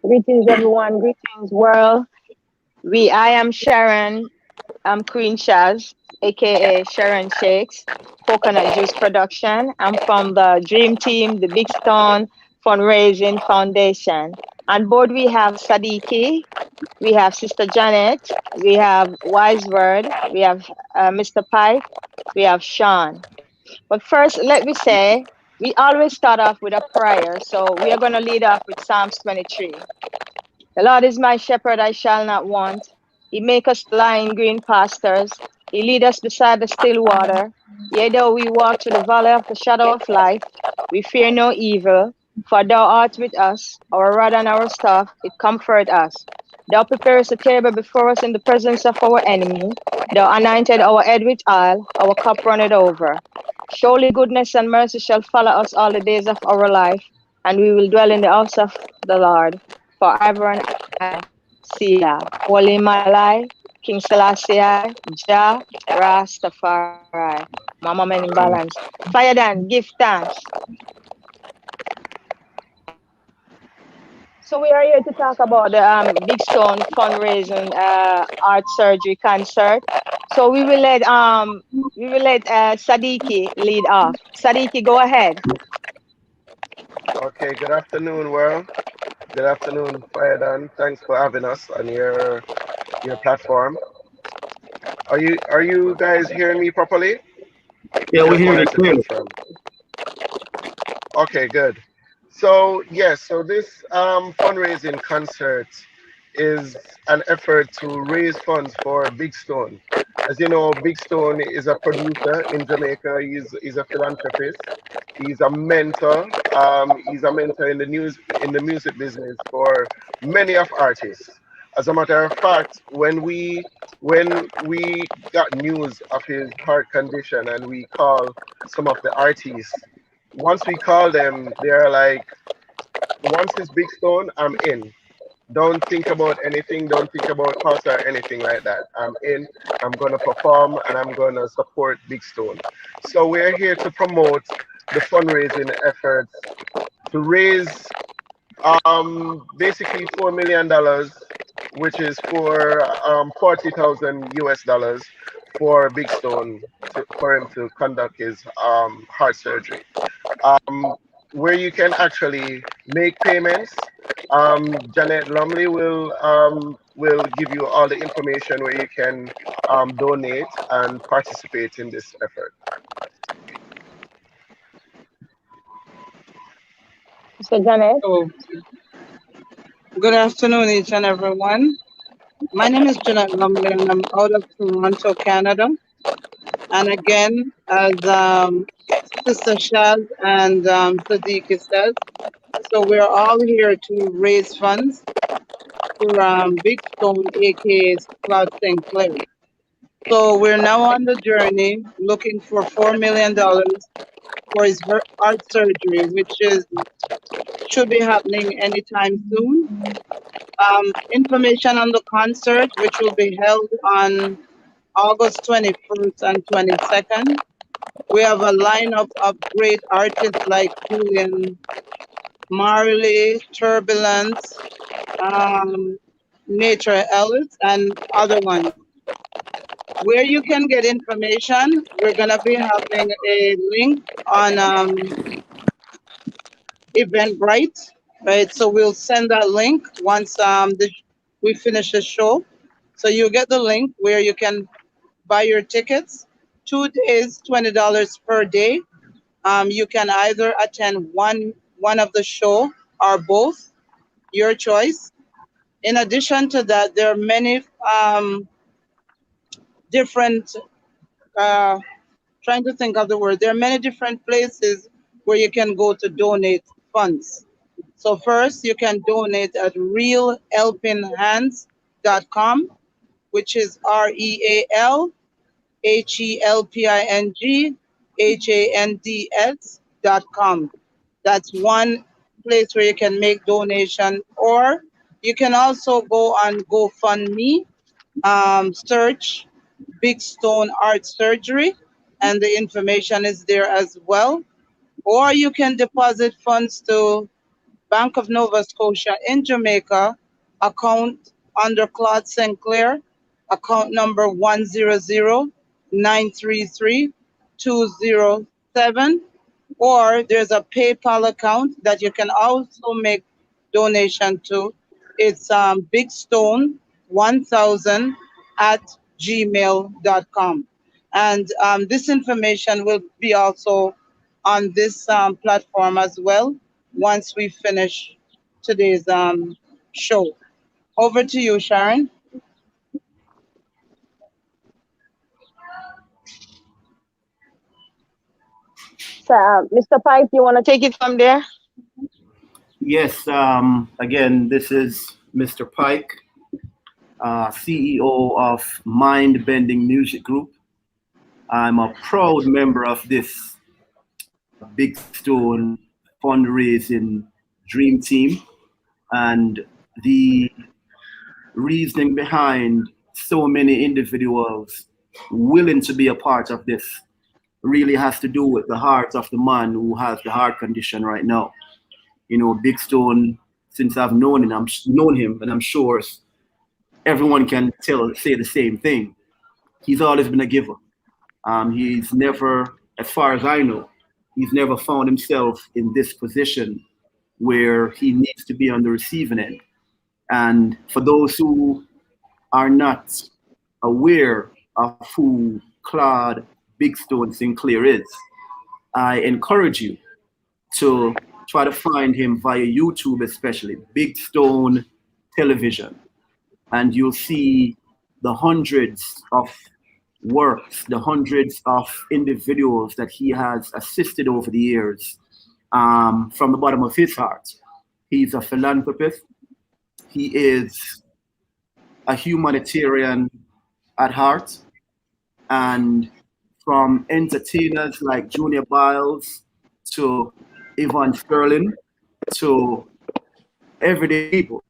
Greetings, everyone. Greetings, world. I am Sharon. I'm Queen Shaz, aka Sharon Shakes, Coconut Juice Production. I'm from the Dream Team, the Big Stone Fundraising Foundation. On board, we have Sadiki, we have Sister Janet, we have Wise Word, we have Mr. Pike, we have Sean. But first, let me say, we always start off with a prayer. So we are going to lead off with Psalms 23. The Lord is my shepherd, I shall not want. He make us lie in green pastures. He lead us beside the still water. Yea, though we walk through the valley of the shadow of life, we fear no evil, for thou art with us. Our rod and our staff, it comfort us. Thou preparest a table before us in the presence of our enemy. Thou anointed our head with oil, our cup runneth over. Surely goodness and mercy shall follow us all the days of our life, and we will dwell in the house of the Lord forever and ever. Selah. Holy Malai, King Selassie, Jah, Rastafari. Mama Men in balance. Fire Dan, give thanks. So we are here to talk about the Big Stone fundraising art surgery concert. So we will let Sadiki lead off. Sadiki, go ahead. Okay, good afternoon, world. Good afternoon, Firedan. Thanks for having us on your platform. Are you guys hearing me properly? Yeah, we Just hear you wanted to clearly. confirm. Okay, good. So yes, so this fundraising concert is an effort to raise funds for Big Stone. As you know, Big Stone is a producer in Jamaica. He's a philanthropist. He's a mentor. He's a mentor in the music business for many of artists. As a matter of fact, when we got news of his heart condition and we call some of the artists, once we call them, they're like, once it's Big Stone, I'm in. Don't think about anything. Don't think about cost or anything like that. I'm in. I'm going to perform and I'm going to support Big Stone. So we're here to promote the fundraising efforts to raise basically $4 million, which is for 40,000 US dollars for Big Stone for him to conduct his heart surgery. Um, where you can actually make payments. Janet Lumley will give you all the information where you can donate and participate in this effort. Mr. Janet. So, good afternoon, each and everyone. My name is Jeanette Lumley, and I'm out of Toronto, Canada. And again, as Sister Shaz and Sadiqa says, so we're all here to raise funds for Big Stone, aka Claude Sinclair. So we're now on the journey looking for $4 million for his heart surgery, which is should be happening anytime soon. Information on the concert, which will be held on August 21st and 22nd. We have a lineup of great artists like Julian Marley, Turbulence, um, Nature Ellis, and other ones. Where you can get information, we're going to be having a link on Eventbrite, right? So we'll send that link once we finish the show. So you get the link where you can buy your tickets. 2 days, $20 per day. You can either attend one of the show or both, your choice. In addition to that, there are many different. Uh, trying to think of the word. There are many different places where you can go to donate funds. So first, you can donate at realhelpinghands.com, which is REALHELPINGHANDS.com. That's one place where you can make donation, or you can also go on GoFundMe, search Big Stone Art Surgery, and the information is there as well. Or you can deposit funds to Bank of Nova Scotia in Jamaica, account under Claude Sinclair, account number 100933207, or there's a PayPal account that you can also make donation to. It's bigstone1000 at gmail.com. And this information will be also on this platform as well once we finish today's show. Over to you, Sharon. So, Mr. Pike, you want to take it from there? Yes, again, this is Mr. Pike, CEO of Mind Bending Music Group. I'm a proud member of this Big Stone fundraising dream team. And the reasoning behind so many individuals willing to be a part of this really has to do with the heart of the man who has the heart condition right now. You know, Big Stone, since I've known him, and I'm sure everyone can say the same thing. He's always been a giver. He's never, as far as I know, he's never found himself in this position where he needs to be on the receiving end. And for those who are not aware of who Claude Big Stone Sinclair is, I encourage you to try to find him via YouTube, especially Big Stone Television, and you'll see the hundreds of works, the hundreds of individuals that he has assisted over the years from the bottom of his heart. He's a philanthropist. He is a humanitarian at heart. And from entertainers like Junior Biles to Yvonne Sterling to everyday people.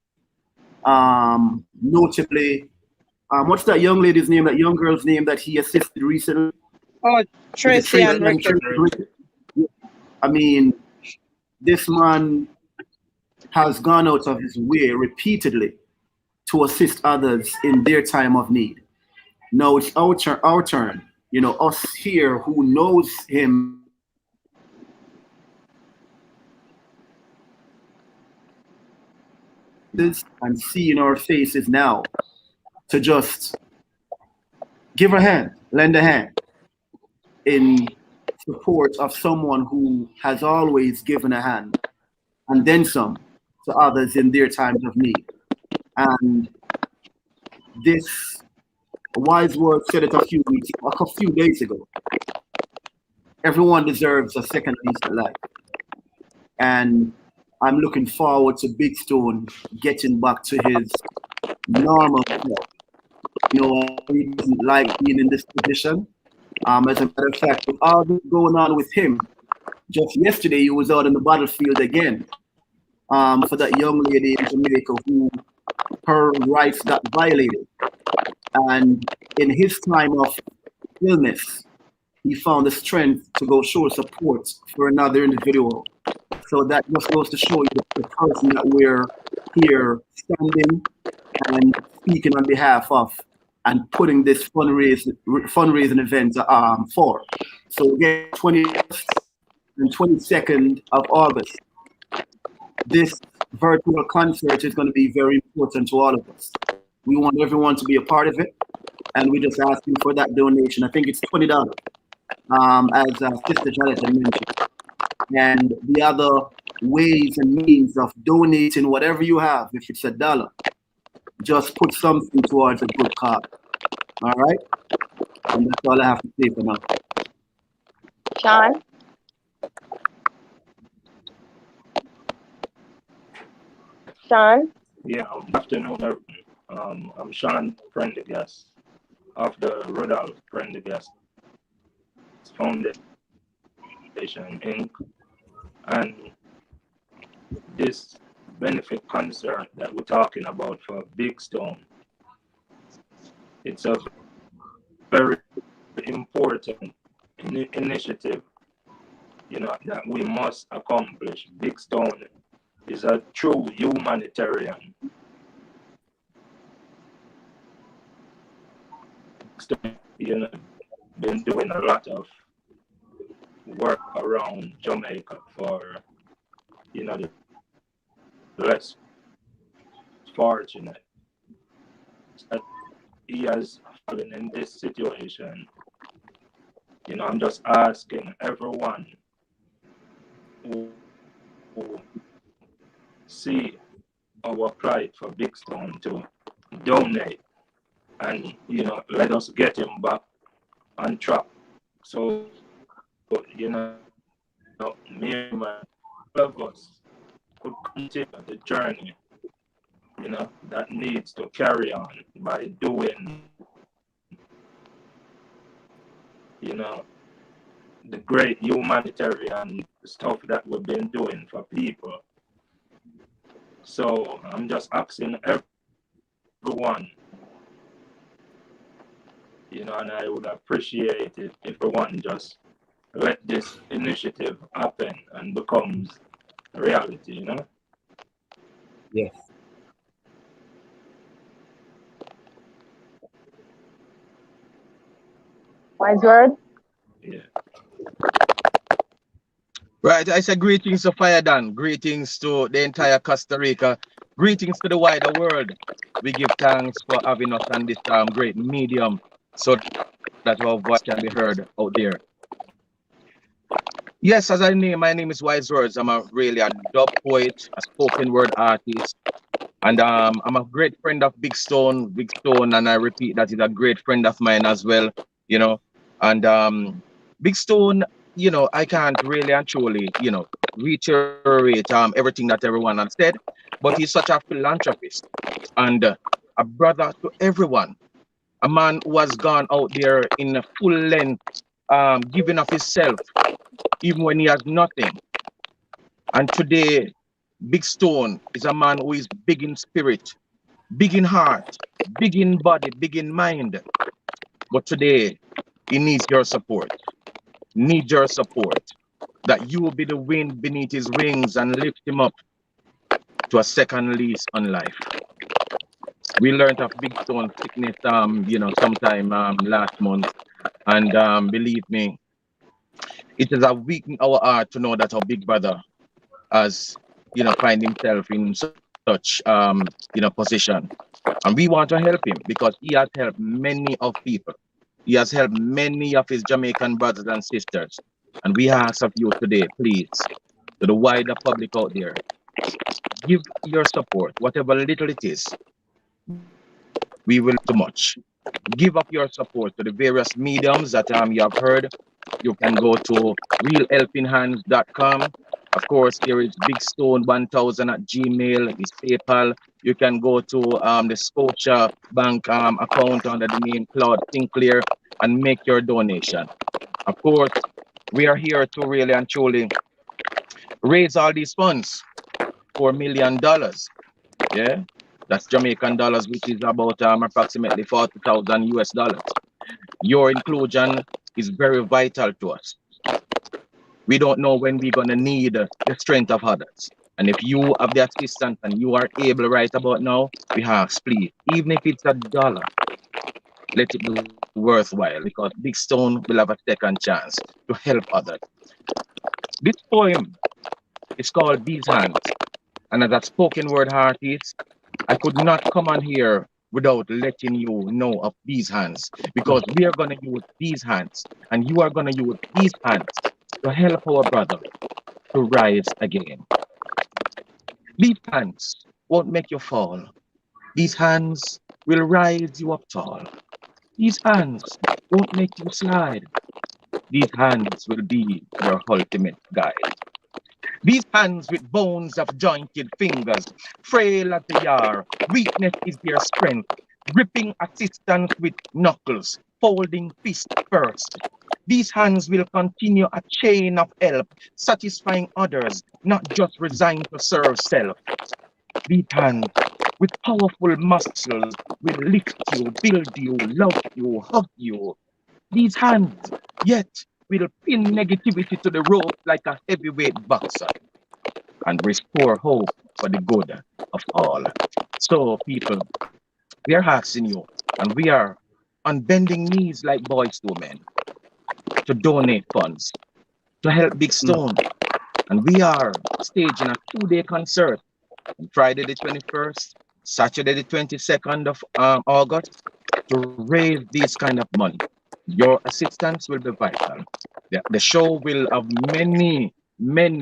Notably, what's that young lady's name, that young girl's name that he assisted recently? Oh, Is it Tracy and Tracy? Ricky. I mean, this man has gone out of his way repeatedly to assist others in their time of need. Now it's our turn, you know, us here who knows him and see in our faces now to just give a hand, lend a hand in support of someone who has always given a hand and then some to others in their times of need. And this wise word said it a few days ago. Everyone deserves a second lease at life. And I'm looking forward to Big Stone getting back to his normal self. You know, he doesn't like being in this position. As a matter of fact, with all this going on with him, just yesterday he was out in the battlefield again for that young lady in Jamaica who her rights got violated. And in his time of illness, he found the strength to go show support for another individual. So that just goes to show you the person that we're here standing and speaking on behalf of and putting this fundraising event for. So again, 21st and 22nd of August, this virtual concert is going to be very important to all of us. We want everyone to be a part of it, and we're just asking for that donation. I think it's $20, as Sister Jonathan mentioned. And the other ways and means of donating whatever you have, if it's $1, just put something towards a good cause. All right? And that's all I have to say for now. Sean? Sean? Yeah, good afternoon, everyone. I'm Sean Prendergast of the Rudolph Prendergast Foundation, Inc. And this benefit concert that we're talking about for Big Stone, it's a very important initiative, you know, that we must accomplish. Big Stone is a true humanitarian. You know, been doing a lot of work around Jamaica for, you know, the less fortunate. That he has fallen in this situation. You know, I'm just asking everyone who see our plight for Big Stone to donate and, you know, let us get him back on track. So, you know, me and my all of us could continue the journey, you know, that needs to carry on by doing, you know, the great humanitarian stuff that we've been doing for people. So I'm just asking everyone, you know, and I would appreciate it if everyone just let this initiative happen and becomes reality, you know? Yes. Wise word. Yeah. Right, I say greetings to Fire Dan, greetings to the entire Costa Rica, greetings to the wider world. We give thanks for having us on this great medium so that our voice can be heard out there. Yes, as my name is Wise Words. I'm a dub poet, a spoken word artist, and I'm a great friend of Big Stone, and I repeat that is a great friend of mine as well, you know. And Big Stone, you know, I can't really and truly, you know, reiterate everything that everyone has said, but he's such a philanthropist and a brother to everyone, a man who has gone out there in a full length, giving of himself, even when he has nothing. And today, Big Stone is a man who is big in spirit, big in heart, big in body, big in mind. But today, he needs your support. Needs your support. That you will be the wind beneath his wings and lift him up to a second lease on life. We learned of Big Stone sickness, you know, sometime last month, and believe me, it is a weak in our heart to know that our big brother has, you know, find himself in such, you know, position, and we want to help him because he has helped many of people. He has helped many of his Jamaican brothers and sisters, and we ask of you today, please, to the wider public out there, give your support, whatever little it is. We will too much. Give up your support to the various mediums that you have heard. You can go to realhelpinghands.com. Of course, there is Big Stone 1000 at Gmail, is PayPal. You can go to the Scotia Bank account under the name Claude Sinclair and make your donation. Of course, we are here to really and truly raise all these funds, $4 million. Yeah, that's Jamaican dollars, which is about approximately 40,000 US dollars. Your inclusion is very vital to us. We don't know when we're gonna need the strength of others. And if you have the assistance and you are able right about now, we ask, please, even if it's $1, let it be worthwhile because Big Stone will have a second chance to help others. This poem is called These Hands. And as a spoken word artist, I could not come on here without letting you know of these hands, because we are going to use these hands and you are going to use these hands to help our brother to rise again. These hands won't make you fall. These hands will rise you up tall. These hands won't make you slide. These hands will be your ultimate guide. These hands with bones of jointed fingers, frail as they are, weakness is their strength, gripping assistance with knuckles, folding fist first. These hands will continue a chain of help, satisfying others, not just resigned to serve self. These hands with powerful muscles will lift you, build you, love you, hug you. These hands, yet, will pin negativity to the rope like a heavyweight boxer. and restore hope for the good of all. So, people, we are asking you, and we are on bending knees like boys to men to donate funds to help Big Stone. And we are staging a 2-day concert on Friday the 21st, Saturday the 22nd of August to raise these kind of money. Your assistance will be vital. The show will have many,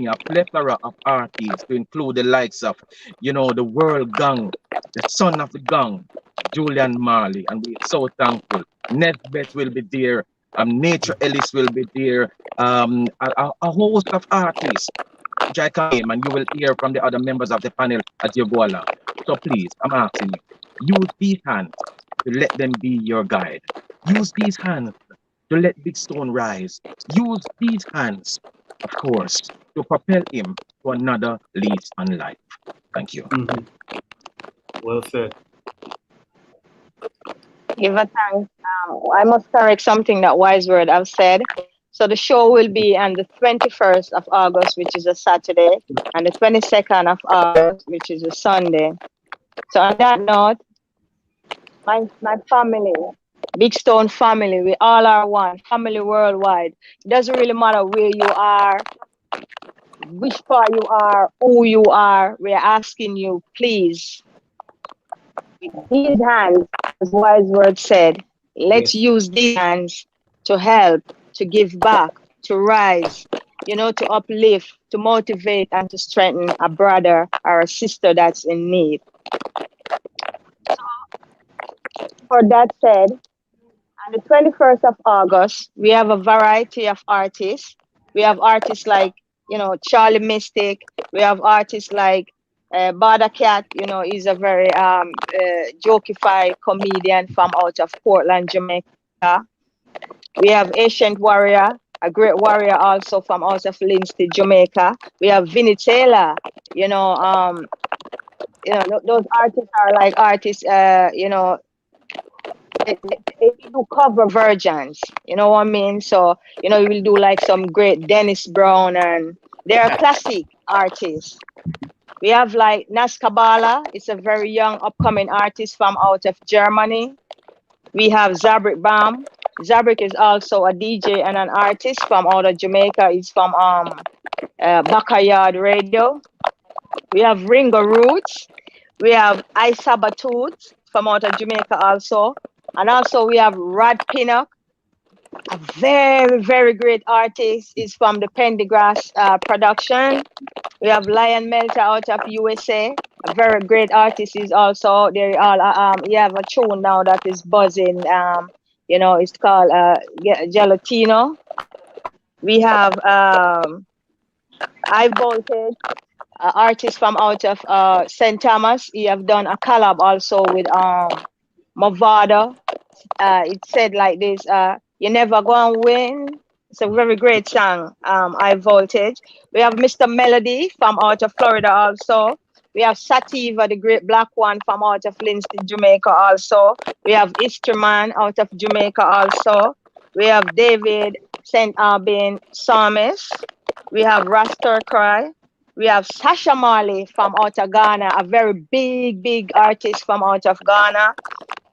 a plethora of artists to include the likes of, the World Gang, the son of the gang, Julian Marley, and we're so thankful. Nesbeth will be there, Nature Ellis will be there, a host of artists, which I can name, and you will hear from the other members of the panel as you go along. So please, I'm asking you, use these hands to let them be your guide. Use these hands to let Big Stone rise. Use these hands, of course, to propel him to another lease on life. Thank you. Well said. Give a thanks. I must correct something that Wise Word have said. So the show will be on the 21st of August, which is a Saturday, and the 22nd of August, which is a Sunday. So on that note, my family, Big Stone family, we all are one, family worldwide. It doesn't really matter where you are, which part you are, who you are. We're asking you, please, with these hands, as Wise Word said, let's use these hands to help, to give back, to rise, to uplift, to motivate, and to strengthen a brother or a sister that's in need. For that said, on the 21st of August, we have a variety of artists. We have artists like, Charlie Mystic. We have artists like Bada Cat, he's a very jokify comedian from out of Portland, Jamaica. We have Ancient Warrior, a great warrior also from out of Lindsay, Jamaica. We have Vinnie Taylor, those artists are like artists, they do cover virgins, you know what I mean? So, you will do like some great Dennis Brown, and they're classic artists. We have like Nas Kabbalah, it's a very young upcoming artist from out of Germany. We have Zabrik Bam. Zabrik is also a DJ and an artist from out of Jamaica. He's from Backyard Radio. We have Ringo Roots. We have Isa Batut from out of Jamaica also. And also we have Rod Pinnock, a very, very great artist. Is from the Pendergrass production. We have Lion Melter out of USA, a very great artist is also there. You have a tune now that is buzzing. It's called Gelatino. We have High Voltage, artist from out of St. Thomas. He have done a collab also with Movado. It said like this, you never gonna win. It's a very great song, High Voltage. We have Mr. Melody from out of Florida also. We have Sativa, the great black one from out of Lindsay, Jamaica also. We have Isterman out of Jamaica also. We have David St. Albin Psalmist. We have Raster Cry. We have Sasha Marley from out of Ghana, a very big artist from out of Ghana.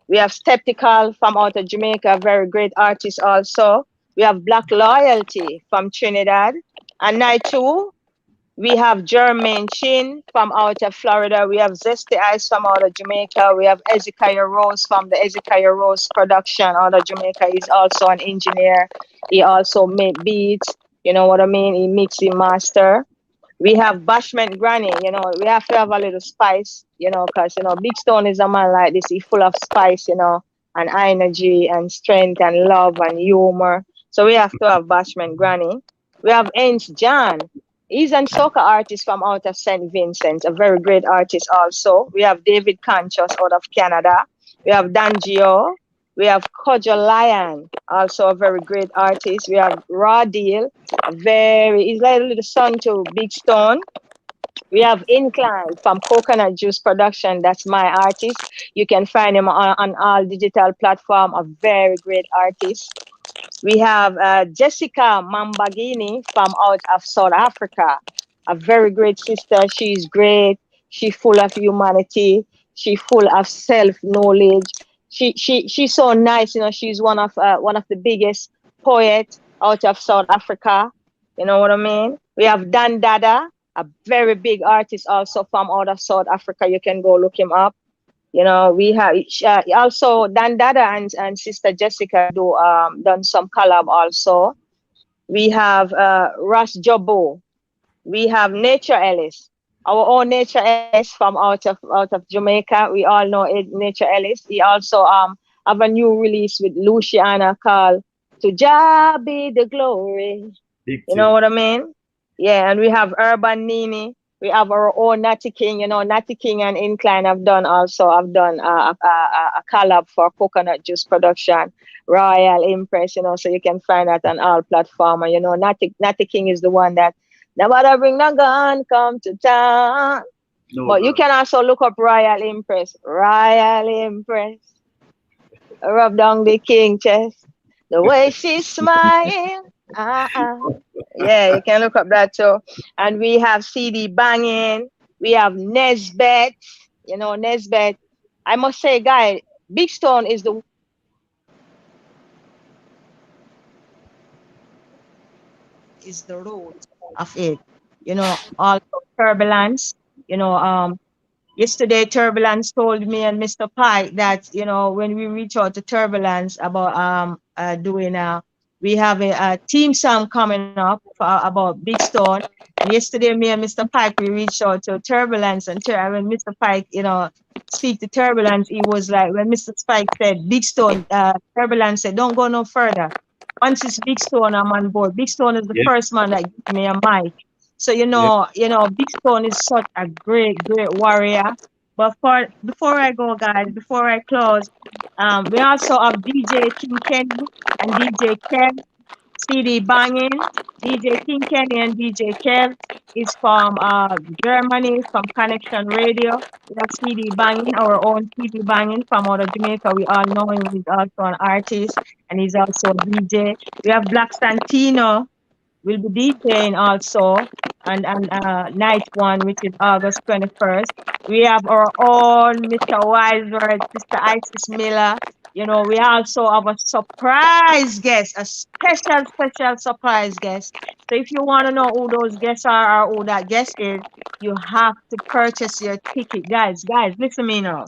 We have Skeptical from out of Jamaica, a very great artist also. We have Black Loyalty from Trinidad. And night two, we have Jermaine Chin from out of Florida. We have Zesty Ice from out of Jamaica. We have Ezekiah Rose from the Ezekiah Rose production out of Jamaica. He's also an engineer. He also make beats. You know what I mean? He mix, he master. We have Bashment Granny, we have to have a little spice, because, Big Stone is a man like this. He's full of spice, and energy and strength and love and humor. So we have to have Bashment Granny. We have Ains John. He's a soca artist from out of St. Vincent, a very great artist also. We have David Conscious out of Canada. We have Dangio. We have Kojo Lion, also a very great artist. We have Raw Deal, he's like a little son to Big Stone. We have Incline from Coconut Juice Production. That's my artist. You can find him on all digital platforms, a very great artist. We have Jessica Mambagini from out of South Africa. a very great sister. She's great. She's full of humanity. She's full of self knowledge. She's so nice. You know, she's one of the biggest poets out of South Africa. You know what I mean? We have Dan Dada, a very big artist also from out of South Africa. You can go look him up. You know, we have also Dan Dada and Sister Jessica do done some collab also. We have Ross Jobo. We have Nature Ellis, our own Nature Ellis from out of Jamaica. We all know it, Nature Ellis. He also have a new release with Luciana called "To Jah Be the Glory." Big You know thing. what I mean? Yeah, and we have Urban Nini. We have our own Natty King. You know, Natty King and Incline have done also. I've done a collab for coconut juice production, Royal Impress. You know, so you can find that on all platforms. And, you know, Natty King is the one that nobody bring the gun come to town. No But you God. can also look up Royal Impress. Royal Impress. Rub down the king chest. The way she smile. Uh-uh. Yeah, you can look up that too. And we have CD Banging. We have Nesbet. You know, Nesbet. I must say, guy, Big Stone is the root of it. You know, also Turbulence. You know, yesterday Turbulence told me and Mr. Pike that, you know, when we reach out to Turbulence about doing we have a team song coming up about Big Stone. And yesterday me and Mr. Pike we reached out to Turbulence, and when Mr. Pike, you know, speak to Turbulence, he was like, when Mr. Pike said Big Stone, Turbulence said, don't go no further. Once it's Big Stone, I'm on board. Big Stone is the Yeah. first man that gave me a mic. So Yeah. Big Stone is such a great, great warrior. But before I go, guys, before I close, we also have DJ King Kenny and DJ Kev, CD Banging. DJ King Kenny and DJ Kev is from Germany, from Connection Radio. We have CD Banging, our own CD Banging from out of Jamaica. We all know him. He's also an artist and he's also a DJ. We have Black Santino will be DJing also and night one, which is August 21st. We have our own Mr. Wiseword, Sister Isis Miller. You know, we also have a surprise guest, a special, special surprise guest. So if you want to know who those guests are or who that guest is, you have to purchase your ticket. Guys, listen to me now.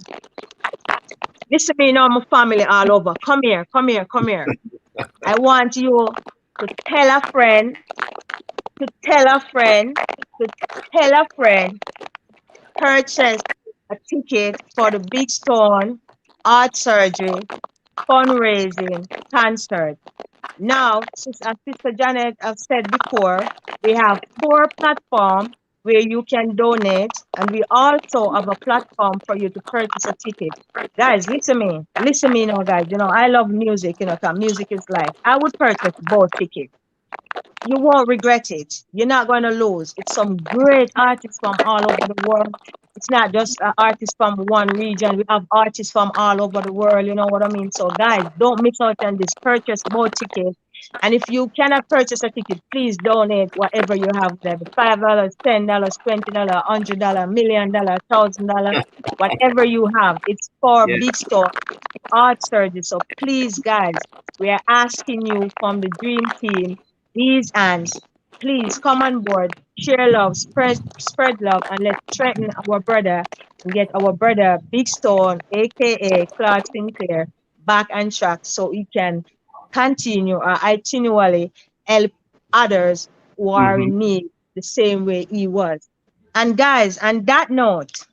Listen to me now, my family all over. Come here, come here, come here. I want you to tell a friend to tell a friend, to tell a friend, purchase a ticket for the Big Stone Art Surgery fundraising concert. Now, as Sister Janet have said before, we have 4 platforms where you can donate, and we also have a platform for you to purchase a ticket. Guys, listen to me. Listen to me now, guys. You know, I love music, you know, because music is life. I would purchase both tickets. You won't regret it. You're not going to lose. It's some great artists from all over the world. It's not just artists from one region. We have artists from all over the world. You know what I mean? So, guys, don't miss out on this. Purchase both tickets. And if you cannot purchase a ticket, please donate whatever you have there. $5, $10, $20, $100, $1,000,000, $1,000, whatever you have. It's for Yeah. Big Store Art Surgery. So please, guys, we are asking you from the Dream Team, these hands, please come on board, share love, spread love, and let's strengthen our brother and get our brother Big Stone, aka Claude Sinclair, back on track so he can continue or continually help others who are Mm-hmm. in need the same way he was. And guys, on that note,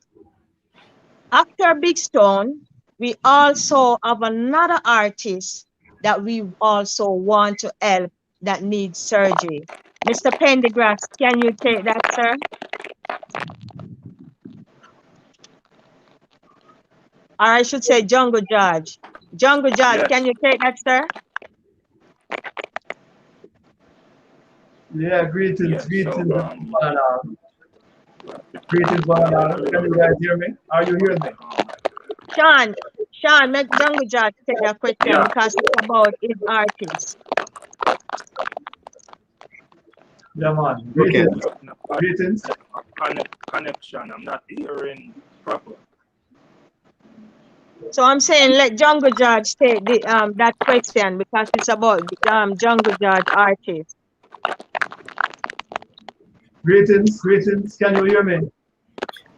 after Big Stone, we also have another artist that we also want to help that needs surgery. Mr. Pendergrass, can you take that, sir? Or I should say Jungle Judge. Jungle Judge, can Yes. you take that, sir? Yeah, Yeah. greetings, So greetings, one and all. Greetings, one and all. Can you guys hear me? Are you hearing me? Sean, make Jungle Judge take that question Yeah. because it's about his artist. Yeah, man. Okay. Greetings. Greetings. Connection. I'm not hearing proper. So I'm saying let Jungle Judge take the that question because it's about Jungle Judge artist. Greetings, greetings. Can you hear me?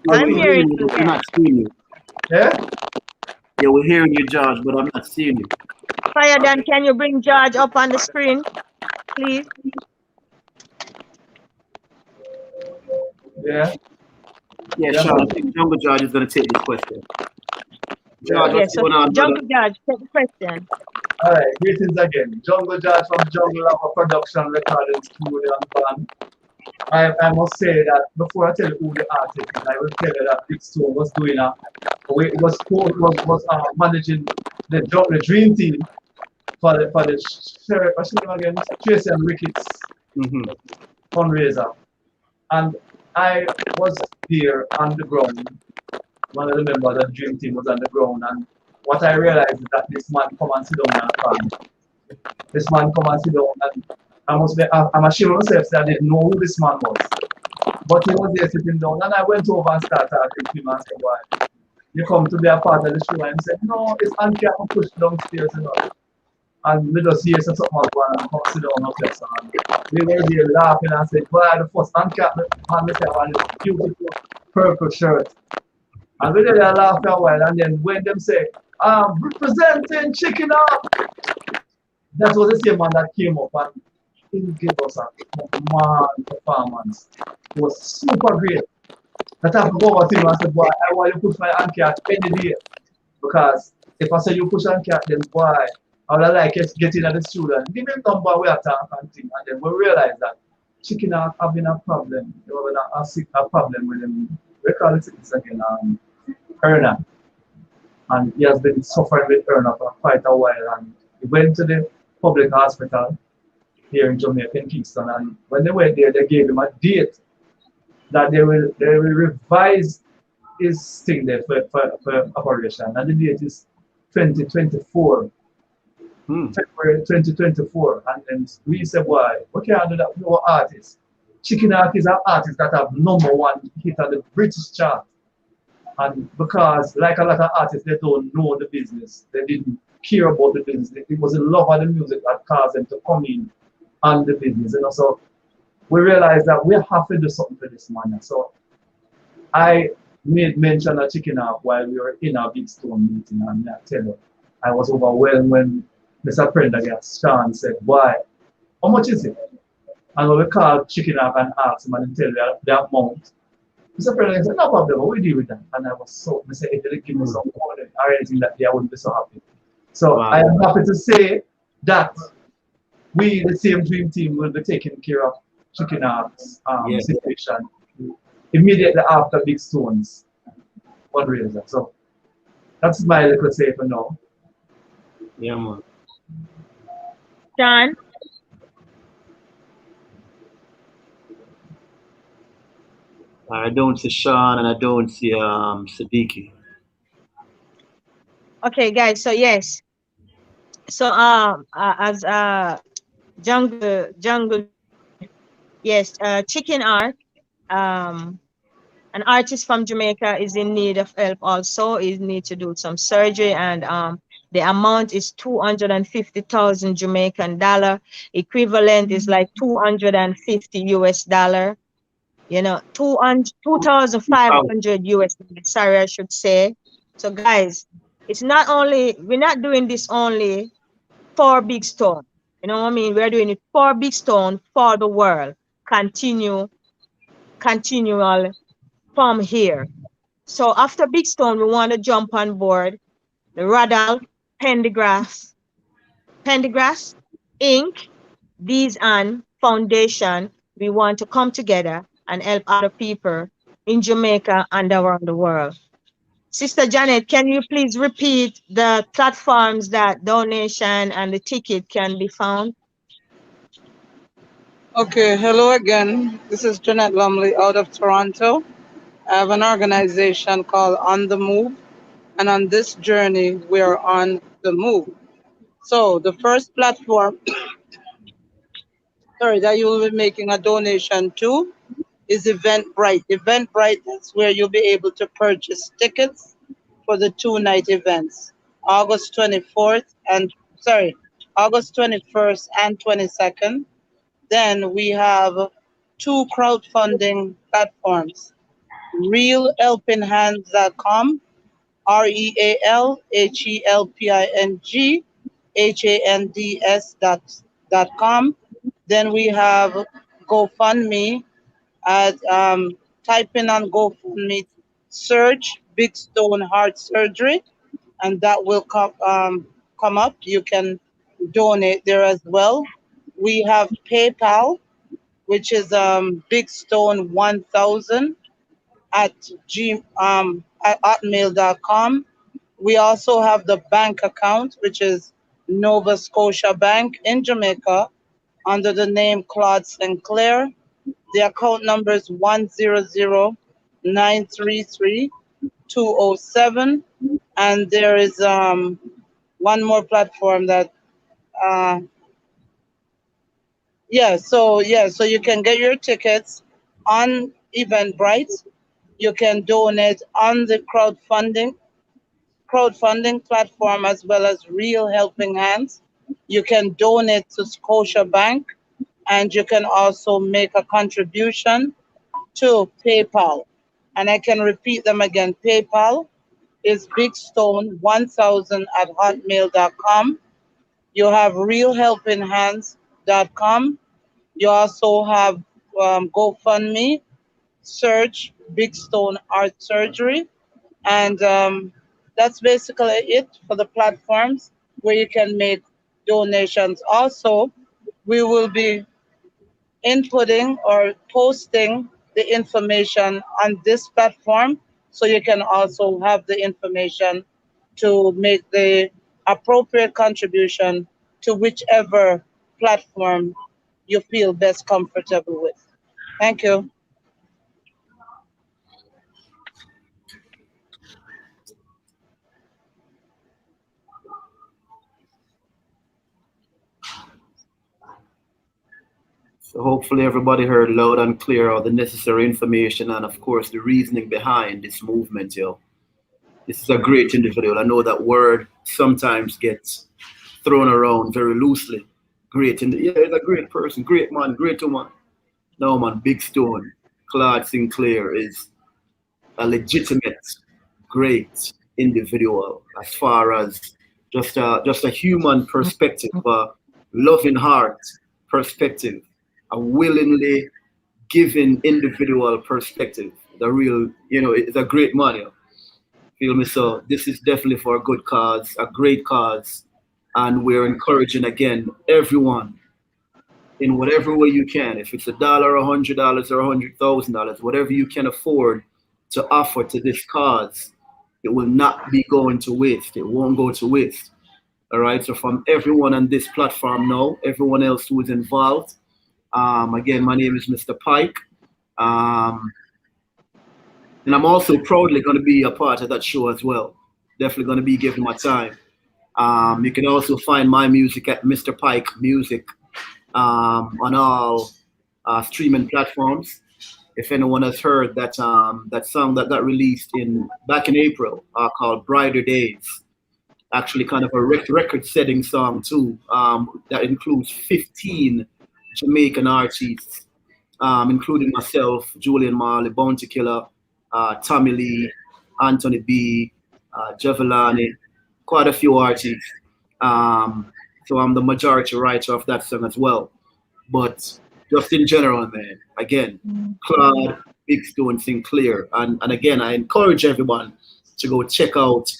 Yeah, I'm we're hearing hearing you, you, but we're yes. not seeing you. Yeah? Yeah, we're hearing you, George, but I'm not seeing you. Fire Dan, Okay. can you bring George up on the screen, please? Yeah. Yeah, Yeah, Sean, I man. think Jungle George is going to take this question. Yeah. George, Yes, what's so going on, brother? Jungle Judge, take the question. All right. Greetings again. Jungle Judge from Jungle Lava Production Recording Studio and Band. I must say that before I tell you who the artist is, I will tell you that Big Stone was doing managing the dream team for the sheriff, what's his name again? Tracy and Ricketts fundraiser. And I was here on the ground. One of the members of the dream team was on the ground, and what I realized is that this man come and sit down and fan. This man come and sit down, and I'm ashamed of myself that I didn't know who this man was. But he was there sitting down, and I went over and started talking to him and said, "Why? You come to be a part of the show?" And he said, "No, it's Anki I push downstairs, you know." And we just hear something was going on, come sit down upstairs. And we were there laughing and said, "Well, the first Anki man, we say, about this beautiful purple shirt." And we did laugh for a while, and then when them say, representing Chicken Up, that was the same man that came up and he gave us a man performance. It was super great. That I go over to him and said, "Boy, I want you to push my Anki at any day." Because if I say you push Anki at, then boy, I would like to get in at the studio and give him number we attack and thing. And then we realize that Chicken Up having a problem. They were a problem with him. We call it again, Erna. And he has been suffering with Erna for quite a while. And he went to the public hospital here in Jamaica, in Kingston. And when they went there, they gave him a date that they will revise his thing there for operation. And the date is 2024. February 2024. And then we said, "Why? We can't do that with our artists." Chicken Ark is an artist that have #1 hit on the British chart. And because, like a lot of artists, they don't know the business. They didn't care about the business. It was the love of the music that caused them to come in on the business. You know, so we realized that we have to do something for this man. So I made mention of Chicken Up while we were in our Big Stone meeting, and I tell you, I was overwhelmed when Mr. Prendergast Sean said, "Why? How much is it?" And when we called Chicken Up and asked him and tell you the amount, Mr. Prendergast said, "No problem, what we deal with that." And I was so, I said, "If they give me some money or anything that day, I wouldn't be so happy." So I am happy to say that we, the same dream team, will be taking care of Chicken Up's situation immediately after Big Stone's fundraiser. So that's my little say for now. Yeah, man. Sean? I don't see Sean and I don't see Siddiqui. Okay, guys, so yes. So as Jungle said, yes, Chicken Ark, an artist from Jamaica is in need of help also. He needs to do some surgery, and the amount is 250,000 Jamaican dollar. Equivalent is like 250 US dollar. You know, 2,500 US dollar. Sorry, I should say. So guys, it's not only, we're not doing this only for Big Stone. You know what I mean? We're doing it for Big Stone, for the world. Continual from here. So after Big Stone, we want to jump on board the Radal, Pendergrass, Inc., these and Foundation. We want to come together and help other people in Jamaica and around the world. Sister Janet, can you please repeat the platforms that donation and the ticket can be found? Okay, hello again. This is Jeanette Lumley out of Toronto. I have an organization called On the Move, and on this journey, we're on the move. So the first platform, sorry, that you will be making a donation to is Eventbrite. Eventbrite, that's where you'll be able to purchase tickets for the 2 night events, August 24th and sorry, August 21st and 22nd. Then we have two crowdfunding platforms, realhelpinghands.com, realhelpinghands.com. Then we have GoFundMe at type in on GoFundMe, search Big Stone Heart Surgery, and that will come up. You can donate there as well. We have PayPal, which is Big Stone 1000 at hotmail.com. We also have the bank account, which is Nova Scotia Bank in Jamaica, under the name Claude Sinclair. The account number is 100-933-207. And there is one more platform that, so you can get your tickets on Eventbrite. You can donate on the crowdfunding platform as well as Real Helping Hands. You can donate to Scotia Bank, and you can also make a contribution to PayPal. And I can repeat them again. PayPal is bigstone1000 at hotmail.com. You have realhelpinghands.com. You also have GoFundMe, search Big Stone Art Surgery. And that's basically it for the platforms where you can make donations. Also, we will be inputting or posting the information on this platform, so you can also have the information to make the appropriate contribution to whichever platform you feel best comfortable with. Thank you. So hopefully everybody heard loud and clear all the necessary information and of course the reasoning behind this movement, yo. This is a great individual. I know that word sometimes gets thrown around very loosely. Yeah, he's a great person, great man, great woman. No man, Big Stone, Claude Sinclair is a legitimate, great individual as far as just a human perspective, a loving heart perspective, a willingly giving individual perspective. The real, it's a great man. Feel me? So this is definitely for a good cause, a great cause, and we're encouraging again everyone in whatever way you can. If it's $1, $100, or $100,000, whatever you can afford to offer to this cause, it will not be going to waste. It won't go to waste. All right. So from everyone on this platform now, everyone else who is involved. Again, my name is Mr. Pike. And I'm also proudly going to be a part of that show as well. Definitely going to be giving my time. You can also find my music at Mr. Pike Music on all streaming platforms. If anyone has heard that that song that got released back in April called "Brighter Days," actually kind of a record-setting song too. That includes 15 Jamaican artists, including myself, Julian Marley, Bounty Killer, Tommy Lee, Anthony B, Javelani, quite a few artists. So I'm the majority writer of that song as well. But just in general, man, again, Claude, Big Stone, Sinclair. And again, I encourage everyone to go check out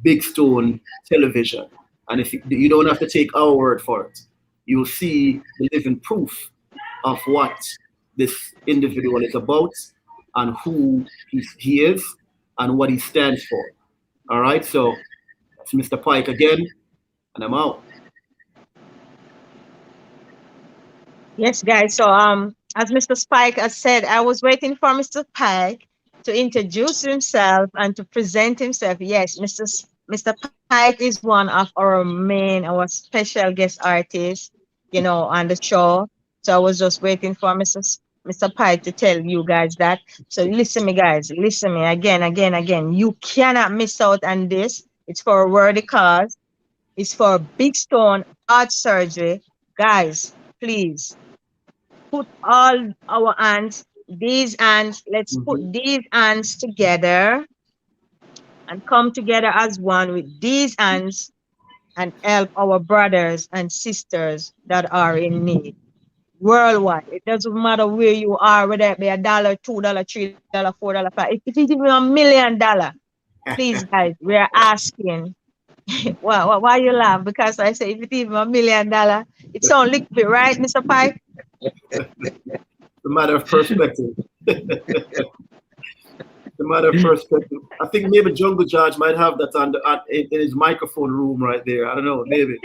Big Stone Television. And if you don't have to take our word for it, you'll see the living proof of what this individual is about and who he is and what he stands for. All right, so it's Mr. Pike again, and I'm out. Yes, guys. So as Mr. Spike has said, I was waiting for Mr. Pike to introduce himself and to present himself. Yes, Mr. Pike is one of our special guest artists, on the show. So I was just waiting for Mr. Mr. Pi to tell you guys that. So listen me guys, listen me again. You cannot miss out on this. It's for a worthy cause. It's for Big Stone Heart Surgery. Guys, please put all our hands, these hands, let's put these hands together and come together as one with these hands and help our brothers and sisters that are in need worldwide. It doesn't matter where you are, whether it be $1, $2, $3, $4, $5. If it is even $1,000,000, please, guys, we are asking. Why you laugh? Because I say if it even $1,000,000, it's on liquid, right, Mr. Pike? It's a matter of perspective. It's a matter of perspective. I think maybe Jungle George might have that on in his microphone room right there. I don't know, maybe.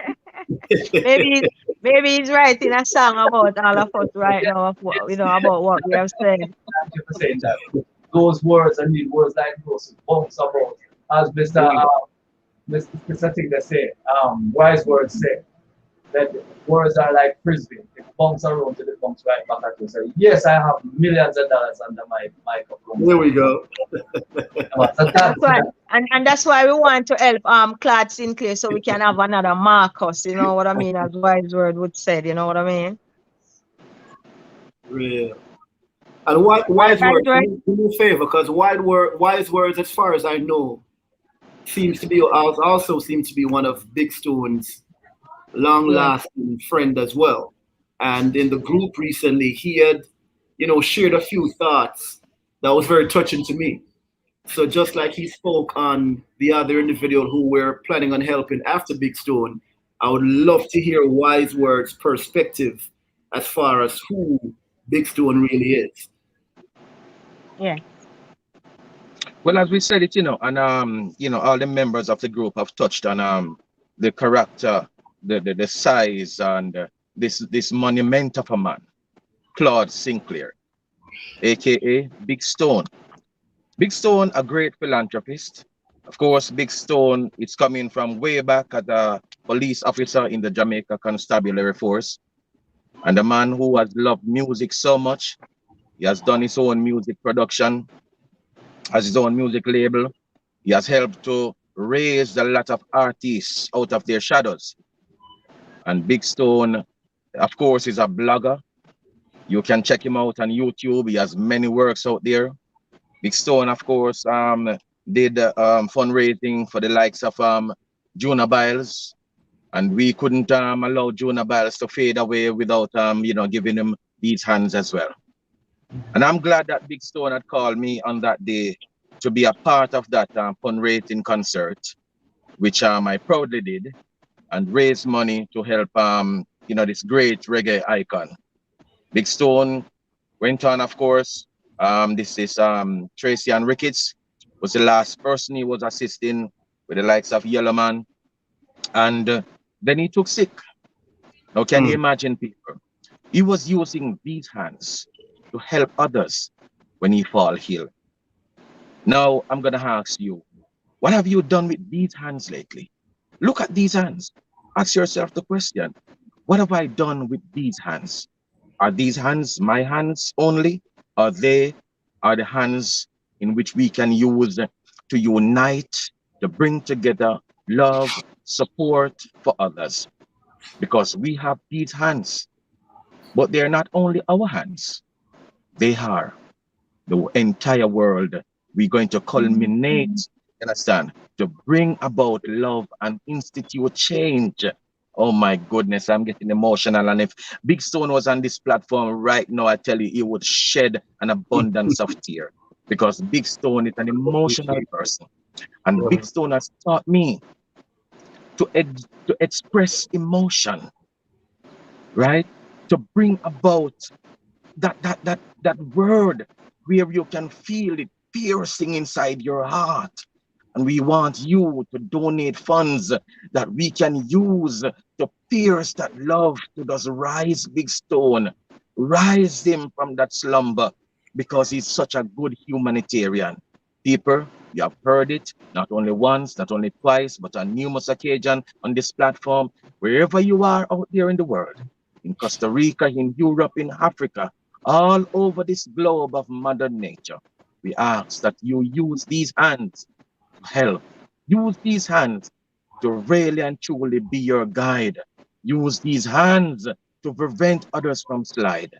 maybe he's writing a song about all of us right now, about what we have said. Thank you for saying that. Those words, I mean, words like those bounce about, as Mr. Tigger say, wise words say, that words are like frisbee. It bounce around till it comes right back at you. So yes, I have millions of dollars under my microphone. There we go. That's why, and that's why we want to help Claude Sinclair so we can have another Marcus, you know what I mean, as Wise Word would say, you know what I mean? Yeah. And wise words, do me a favor, because wise words, as far as I know, also seems to be one of Big Stone's long-lasting friend as well. And in the group recently, he had, shared a few thoughts that was very touching to me. So just like he spoke on the other individual who we're planning on helping after Big Stone, I would love to hear Wise Words' perspective as far as who Big Stone really is. Yeah. Well, as we said it, and all the members of the group have touched on the character, the size, and this monument of a man, Claude Sinclair, aka Big Stone. Big Stone, a great philanthropist. Of course, Big Stone, it's coming from way back as a police officer in the Jamaica Constabulary Force. And a man who has loved music so much, he has done his own music production, has his own music label. He has helped to raise a lot of artists out of their shadows. And Big Stone, of course, is a blogger. You can check him out on YouTube. He has many works out there. Big Stone, of course, did fundraising for the likes of Jonah Biles, and we couldn't allow Jonah Biles to fade away without giving him these hands as well. And I'm glad that Big Stone had called me on that day to be a part of that fundraising concert, which I proudly did, and raise money to help this great reggae icon. Big Stone went on, of course. This is Tracy and Ricketts was the last person he was assisting with the likes of Yellowman, and then he took sick. Now, can you imagine, people? He was using these hands to help others when he fall ill. Now, I'm gonna ask you, what have you done with these hands lately? Look at these hands. Ask yourself the question, what have I done with these hands? Are these hands my hands only? Are the hands in which we can use to unite, to bring together love, support for others? Because we have these hands, but they're not only our hands, they are the entire world. We're going to culminate, understand, to bring about love and institute change. Oh my goodness, I'm getting emotional. And if Big Stone was on this platform right now, I tell you, he would shed an abundance of tears, because Big Stone is an emotional person. And Big Stone has taught me to express emotion, right? To bring about that word where you can feel it piercing inside your heart. And we want you to donate funds that we can use to pierce that love, to just rise Big Stone, rise him from that slumber, because he's such a good humanitarian. People, you have heard it, not only once, not only twice, but on numerous occasions on this platform, wherever you are out there in the world, in Costa Rica, in Europe, in Africa, all over this globe of Mother Nature. We ask that you use these hands to help. Use these hands to really and truly be your guide. Use these hands to prevent others from slide.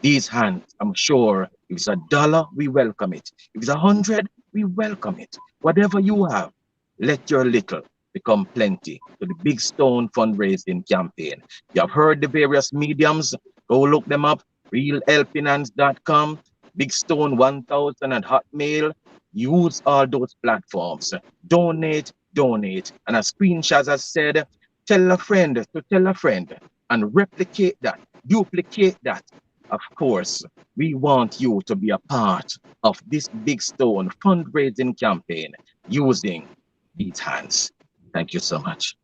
These hands, I'm sure, if it's $1, we welcome it. If it's 100, we welcome it. Whatever you have, let your little become plenty to the Big Stone fundraising campaign. You have heard the various mediums. Go look them up. realhelpinghands.com, Big Stone 1000 at Hotmail. Use all those platforms. Donate, donate. And as Queen Shaz has said, tell a friend to tell a friend and replicate that, duplicate that. Of course, we want you to be a part of this Big Stone fundraising campaign using these hands. Thank you so much.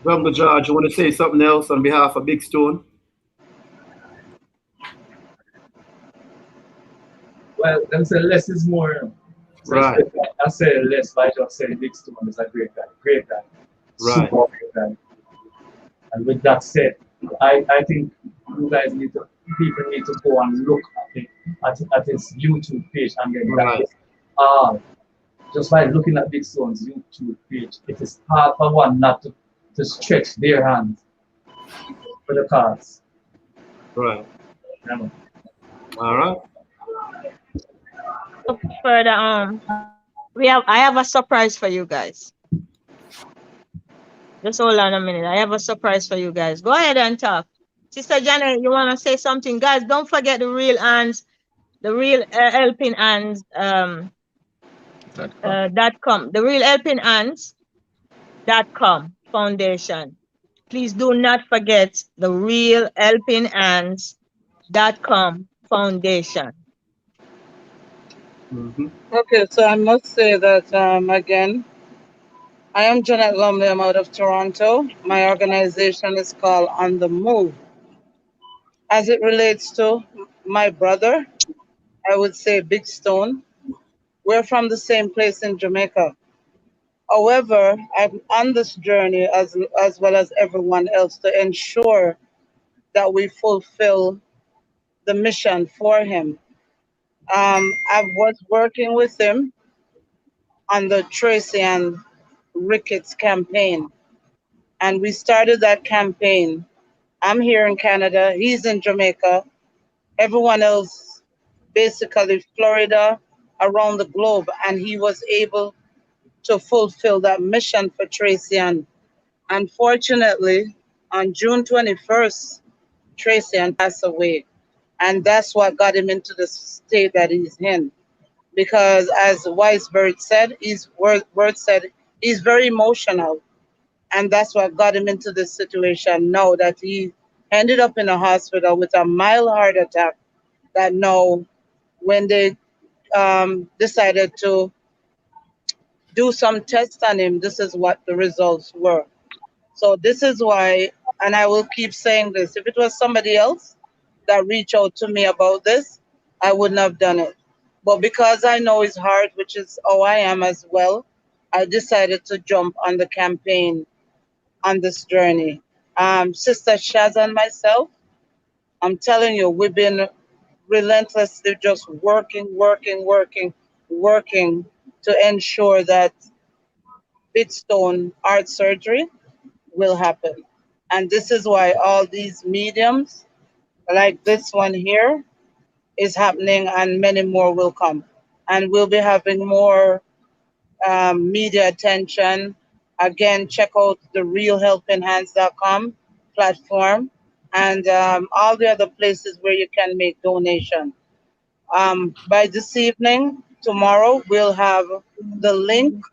Brother George, you want to say something else on behalf of Big Stone? Well, them say less is more. So Right. I say less by just saying Big Stone is a great guy. Great guy. Right. Super great guy. And with that said, I think you guys need to, people need to go and look at his YouTube page and then Right. just by looking at Big Stone's YouTube page, it is hard for one not to stretch their hands for the cause. Right. Yeah. All right. Further, I have a surprise for you guys. Just hold on a minute. I have a surprise for you guys. Go ahead and talk. Sister Janet, you want to say something? Guys, don't forget the real hands, the real helping hands .com. The real helping hands.com foundation. Please do not forget the real helping hands.com foundation. Mm-hmm. Okay, so I must say that again, I am Janet Lumley. I'm out of Toronto. My organization is called On the Move. As it relates to my brother, I would say Big Stone. We're from the same place in Jamaica. However, I'm on this journey as well as everyone else to ensure that we fulfill the mission for him. I was working with him on the Tracy and Ricketts campaign, and we started that campaign. I'm here in Canada, he's in Jamaica, everyone else basically Florida, around the globe, and he was able to fulfill that mission for Tracy. And unfortunately, on June 21st, Tracy and passed away. And that's what got him into the state that he's in. Because as Weisberg said, Word said, he's very emotional. And that's what got him into this situation now that he ended up in a hospital with a mild heart attack. That now, when they decided to do some tests on him, this is what the results were. So this is why, and I will keep saying this, if it was somebody else that reached out to me about this, I wouldn't have done it. But because I know his heart, which is how I am as well, I decided to jump on the campaign on this journey. Sister Shaz and myself, I'm telling you, we've been relentlessly just working to ensure that Big Stone art surgery will happen. And this is why all these mediums, like this one here, is happening, and many more will come. And we'll be having more media attention. Again, check out the realhelpinghands.com platform and all the other places where you can make donation. By this evening, tomorrow, we'll have the link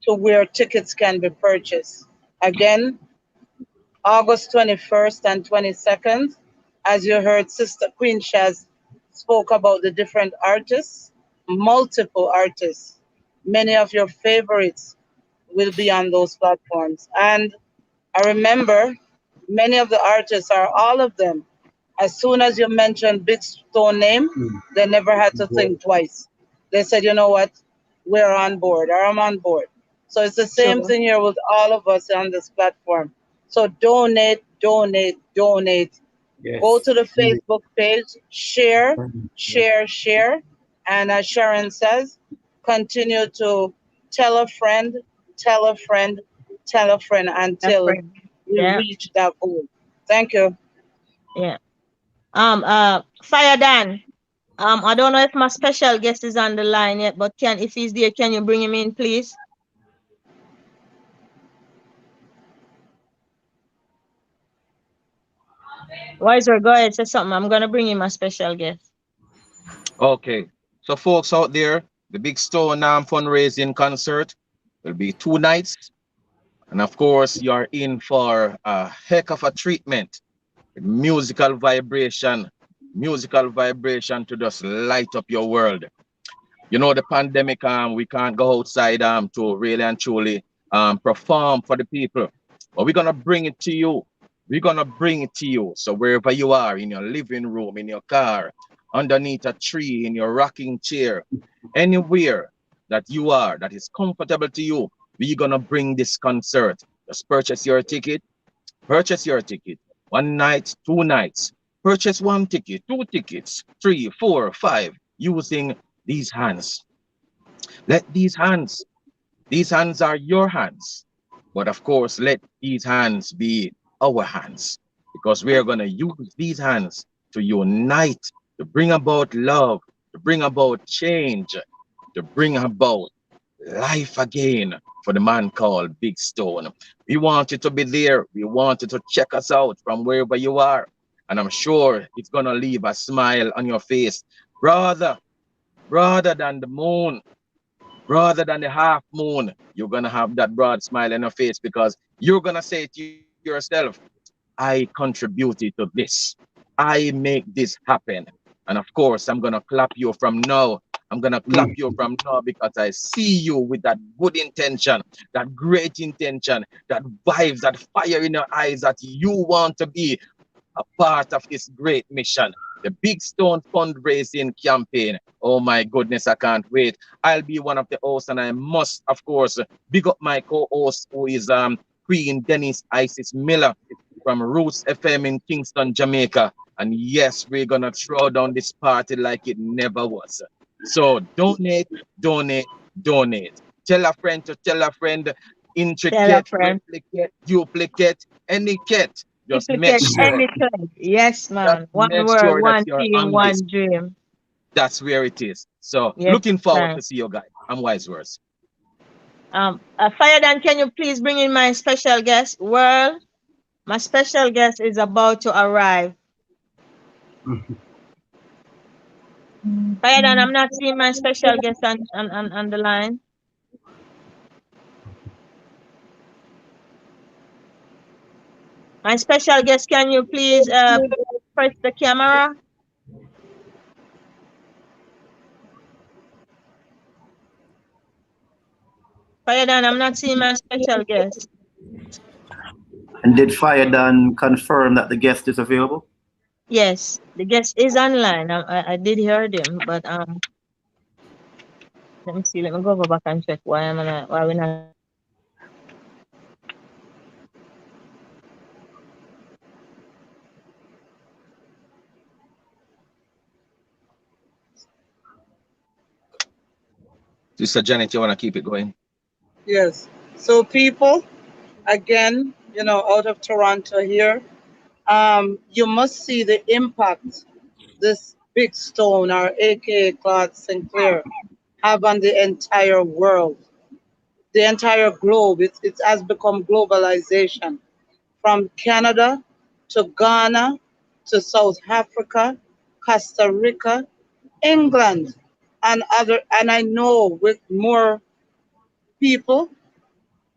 to where tickets can be purchased. Again, August 21st and 22nd, as you heard, Sister Queen Shaz spoke about the different artists, multiple artists. Many of your favorites will be on those platforms. And I remember many of the artists, are all of them, as soon as you mentioned Big Stone name, they never had to think twice. They said, you know what, we're on board, or I'm on board. So it's the same Sure. thing here with all of us on this platform. So donate, donate, donate. Go Yes. to the Facebook page, share, share, share. And as Sharon says, continue to tell a friend, tell a friend, tell a friend That's until right. we Yeah. reach that goal. Thank you. Yeah. Fire Dan. I don't know if my special guest is on the line yet, but if he's there, can you bring him in, please? Wiser, go ahead, say something. I'm gonna bring in my special guest. Okay. So folks out there, the Big Stone fundraising concert will be 2 nights. And of course, you're in for a heck of a treatment. Musical vibration to just light up your world. You know, the pandemic, we can't go outside to really and truly perform for the people. But we're gonna bring it to you. We're gonna bring it to you. So wherever you are, in your living room, in your car, underneath a tree, in your rocking chair, anywhere that you are that is comfortable to you, we're gonna bring this concert. Just purchase your ticket. 1 night, 2 nights. Purchase one ticket, two tickets, three, four, five, using these hands. Let these hands are your hands. But of course, let these hands be our hands because we are going to use these hands to unite, to bring about love, to bring about change, to bring about life again for the man called Big Stone. We want you to be there. We want you to check us out from wherever you are. And I'm sure it's going to leave a smile on your face rather, rather than the moon, rather than the half moon. You're going to have that broad smile on your face because you're going to say to yourself, I contributed to this. I make this happen. And of course, I'm going to clap you from now. I'm going to clap you from now because I see you with that good intention, that great intention, that vibes, that fire in your eyes that you want to be a part of this great mission. The Big Stone fundraising campaign. Oh my goodness, I can't wait. I'll be one of the hosts, and I must, of course, big up my co-host who is Queen Dennis Isis Miller from Roots FM in Kingston, Jamaica. And yes, we're gonna throw down this party like it never was. So donate, donate, donate. Tell a friend to tell a friend, Tell a intricate, friend. replicate, duplicate, any kit. Just make Duplicate sure, anything. Yes, just man. One make word, sure that one you're team, on this. one dream. That's where it is. So Yes, looking forward man. to see you guys. I'm Wise Words. Fire Dan, can you please bring in my special guest? Well, my special guest is about to arrive. Fire Dan, I'm not seeing my special guest on the line. My special guest, can you please press the camera? Fire Dan, I'm not seeing my special guest. And did Fire Dan confirm that the guest is available? Yes, the guest is online. I did hear him, but let me see. Let me go back and check why we're not seeing him. Sister Janet, you want to keep it going? Yes. So people, again, out of Toronto here, you must see the impact this big stone, or aka Claude Sinclair, have on the entire world, the entire globe. It has become globalization from Canada to Ghana to South Africa, Costa Rica, England, and I know with more people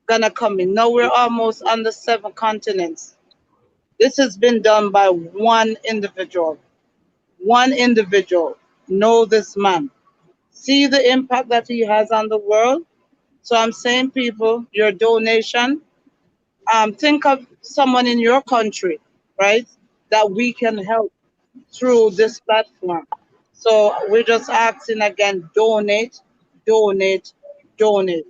gonna come in. Now we're almost on the 7 continents. This has been done by one individual. One individual. Know this man. See the impact that he has on the world. So I'm saying, people, your donation. Think of someone in your country, right, that we can help through this platform. So we're just asking again, donate, donate, donate.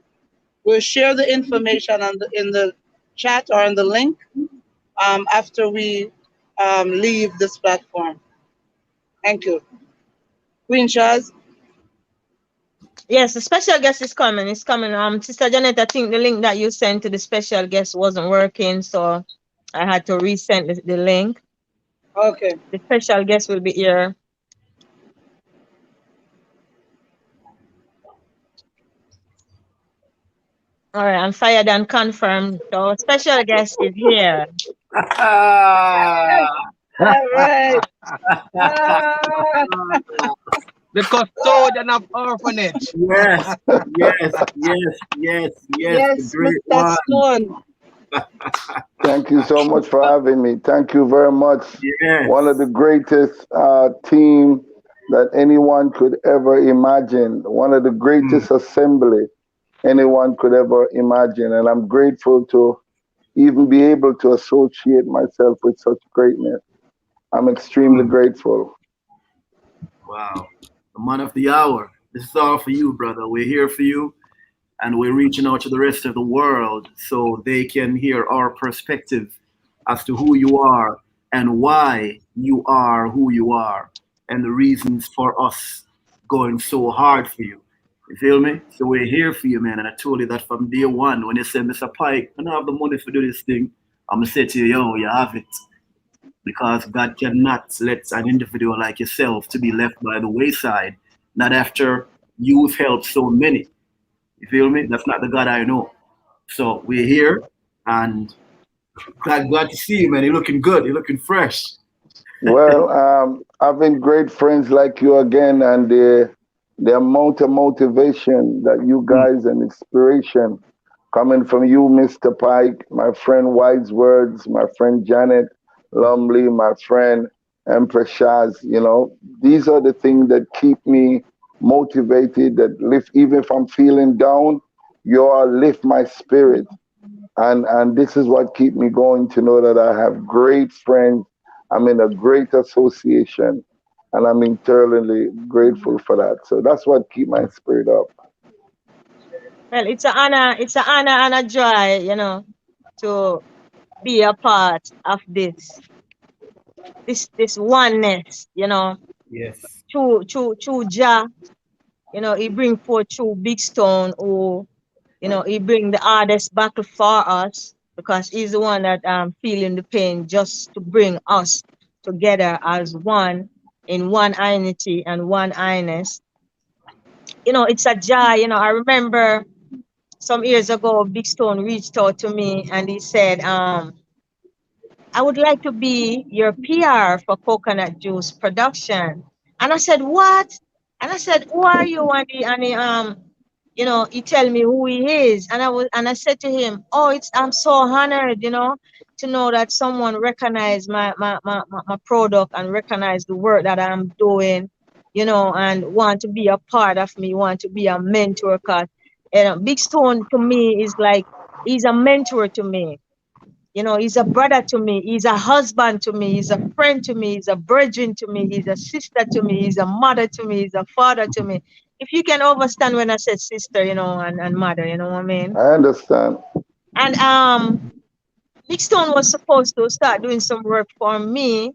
We'll share the information in the chat or in the link after we leave this platform. Thank you. Queen Shaz? Yes, the special guest is coming. It's coming. Sister Janet, I think the link that you sent to the special guest wasn't working, so I had to resend the link. Okay. The special guest will be here. All right, and fired and confirmed. So special guest is here. All right. The custodian of orphanage. Yes, yes, yes, yes, yes. The Yes, great Mr. one. Stone. Thank you so much for having me. Thank you very much. Yes. One of the greatest team that anyone could ever imagine. One of the greatest assembly anyone could ever imagine. And I'm grateful to even be able to associate myself with such greatness. I'm extremely grateful. Wow. The man of the hour. This is all for you, brother. We're here for you. And we're reaching out to the rest of the world so they can hear our perspective as to who you are and why you are who you are and the reasons for us going so hard for you. You feel me? So we're here for you, man. And I told you that from day one when you said, Mr. Pike, I don't have the money to do this thing. I'm going to say to you, yo, you have it. Because God cannot let an individual like yourself to be left by the wayside, not after you've helped so many. You feel me? That's not the God I know. So we're here, and glad to see you, man. You're looking good. You're looking fresh. Well, having great friends like you again, and the amount of motivation that you guys and inspiration coming from you, Mr. Pike, my friend Wise Words, my friend Janet Lumley, my friend Empress Shaz, these are the things that keep me motivated, that lift, even if I'm feeling down, you all lift my spirit. And this is what keep me going, to know that I have great friends. I'm in a great association, and I'm eternally grateful for that. So that's what keep my spirit up. Well, it's an honor. It's an honor and a joy, to be a part of this oneness. Yes. True Jah. He bring forth true Big Stone, who he bring the hardest battle for us, because he's the one that feeling the pain, just to bring us together as one, in one unity and one highness. It's a joy. I remember some years ago, Big Stone reached out to me and he said, I would like to be your PR for coconut juice production. And I said, what? And I said, who are you? And he tell me who he is. And I said to him, oh, I'm so honored, to know that someone recognize my product and recognize the work that I'm doing, and want to be a part of me, want to be a mentor. Cause Big Stone to me is like, he's a mentor to me. He's a brother to me. He's a husband to me. He's a friend to me. He's a virgin to me. He's a sister to me. He's a mother to me. He's a father to me. If you can understand when I said sister, and mother, you know what I mean? I understand. And Big Stone was supposed to start doing some work for me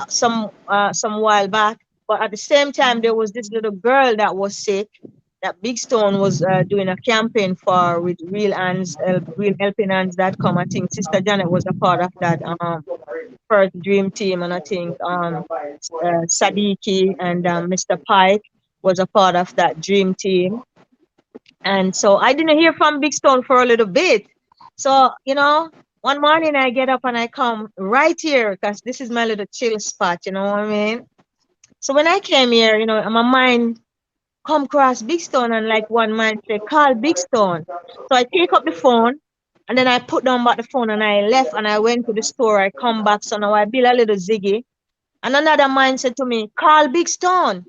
some while back. But at the same time, there was this little girl that was sick that Big Stone was doing a campaign for with Real Helping Hands.com. I think Sister Janet was a part of that first dream team, and I think Sadiki and Mr. Pike was a part of that dream team. And so I didn't hear from Big Stone for a little bit. So, one morning I get up and I come right here, because this is my little chill spot, you know what I mean? So when I came here, my mind come across Big Stone, and like one mind say, call Big Stone. So I take up the phone and then I put down back the phone and I left and I went to the store. I come back, so now I build a little ziggy. And another mind said to me, call Big Stone.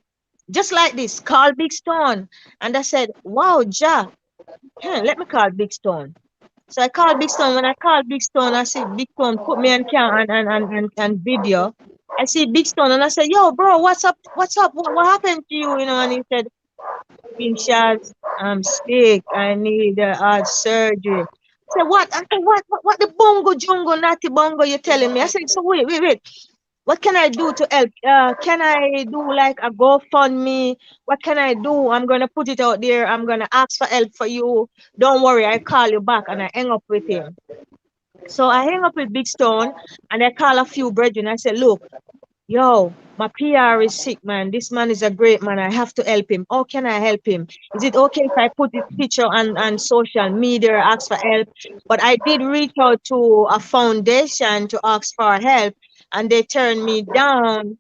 Just like this, call Big Stone. And I said, wow, Jah, let me call Big Stone. So I called Big Stone. When I called Big Stone, I see Big Stone put me on camera and video. I see Big Stone and I said, yo, bro, what's up? What's up? What happened to you? And he said, Queen Shaz, I'm sick. I need heart surgery. I said, what? I said, what the bongo jungo, natty bongo you're telling me? I said, so wait. What can I do to help? Can I do like a GoFundMe? What can I do? I'm gonna put it out there. I'm gonna ask for help for you. Don't worry, I call you back, and I hang up with him. So I hang up with Big Stone and I call a few brethren. I said, look, yo, my PR is sick, man. This man is a great man. I have to help him. How can I help him? Is it okay if I put this picture on social media, ask for help? But I did reach out to a foundation to ask for help, and they turned me down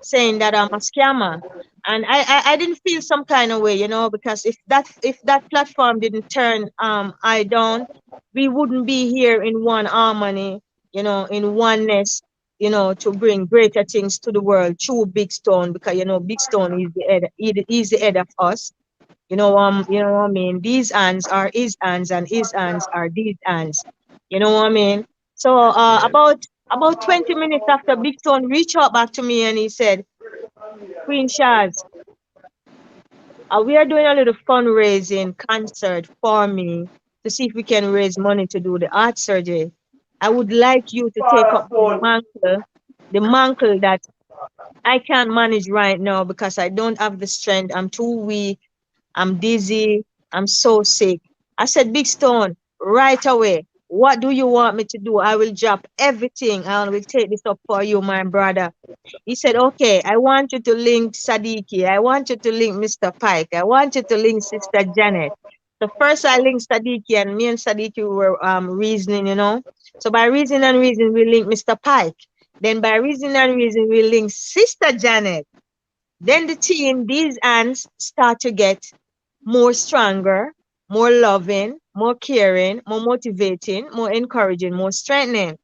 saying that I'm a scammer. And I didn't feel some kind of way, because if that platform didn't turn I down, we wouldn't be here in one harmony, in oneness, to bring greater things to the world through Big Stone, because Big Stone is the head, he is the head of us. You know what I mean? These hands are his hands, and his hands are these hands. You know what I mean? So about 20 minutes after Big Stone reached out back to me and he said, Queen Shaz, we are doing a little fundraising concert for me to see if we can raise money to do the heart surgery. I would like you to take up the mantle that I can't manage right now because I don't have the strength. I'm too weak. I'm dizzy. I'm so sick. I said, Big Stone, right away. What do you want me to do? I will drop everything. I will take this up for you, my brother. He said, okay, I want you to link Sadiki. I want you to link Mr. Pike. I want you to link Sister Janet. So first I linked Sadiki, and me and Sadiki were reasoning, So by reason and reason, we linked Mr. Pike. Then by reason and reason, we linked Sister Janet. Then the team, these hands start to get more stronger, more loving, more caring, more motivating, more encouraging, more strengthening.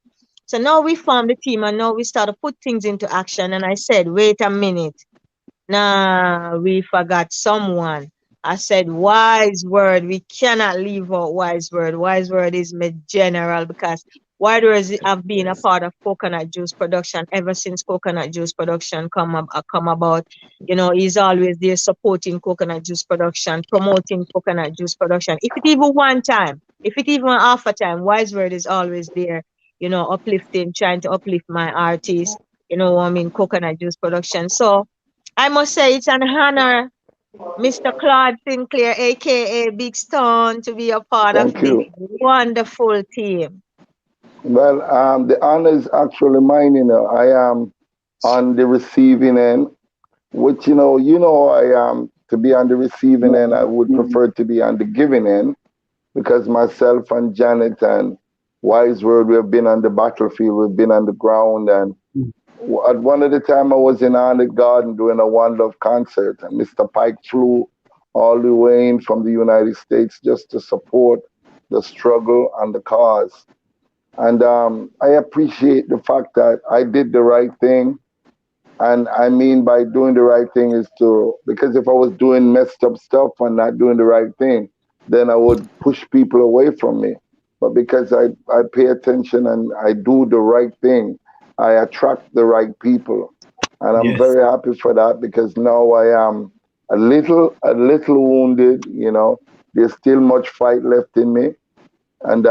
So now we formed the team and now we start to put things into action. And I said, wait a minute. Nah, we forgot someone. I said, wise word. We cannot leave out wise word. Wise word is my general because wise words have been a part of coconut juice production ever since coconut juice production come about. He's always there supporting coconut juice production, promoting coconut juice production. If it even one time, if it even half a time, wise word is always there, uplifting, trying to uplift my artists, what I mean, coconut juice production. So I must say it's an honor, Mr. Claude Sinclair, aka Big Stone, to be a part of Thank this you. wonderful team. Well, the honor is actually mine. I am on the receiving end, which I am to be on the receiving end. I would prefer to be on the giving end because myself and Janet and Wise Word, we have been on the battlefield, we've been on the ground, and at one of the time I was in Arnett Garden doing a One Love concert, and Mr. Pike flew all the way in from the United States just to support the struggle and the cause. And I appreciate the fact that I did the right thing. And I mean by doing the right thing is because if I was doing messed up stuff and not doing the right thing, then I would push people away from me. But because I pay attention and I do the right thing, I attract the right people. And I'm Yes. very happy for that because now I am a little wounded, There's still much fight left in me, and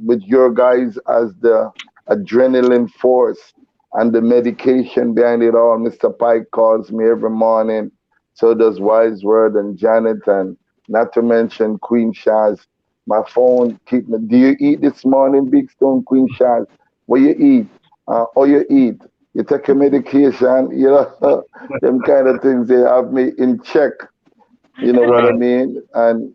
with your guys as the adrenaline force and the medication behind it all. Mr. Pike calls me every morning. So does Wise Word and Janet, and not to mention Queen Shaz. My phone keep me. Do you eat this morning, Big Stone? Queen Shaz? What you eat? Or you eat? You take your medication? Them kind of things. They have me in check. You know what I Right. mean? And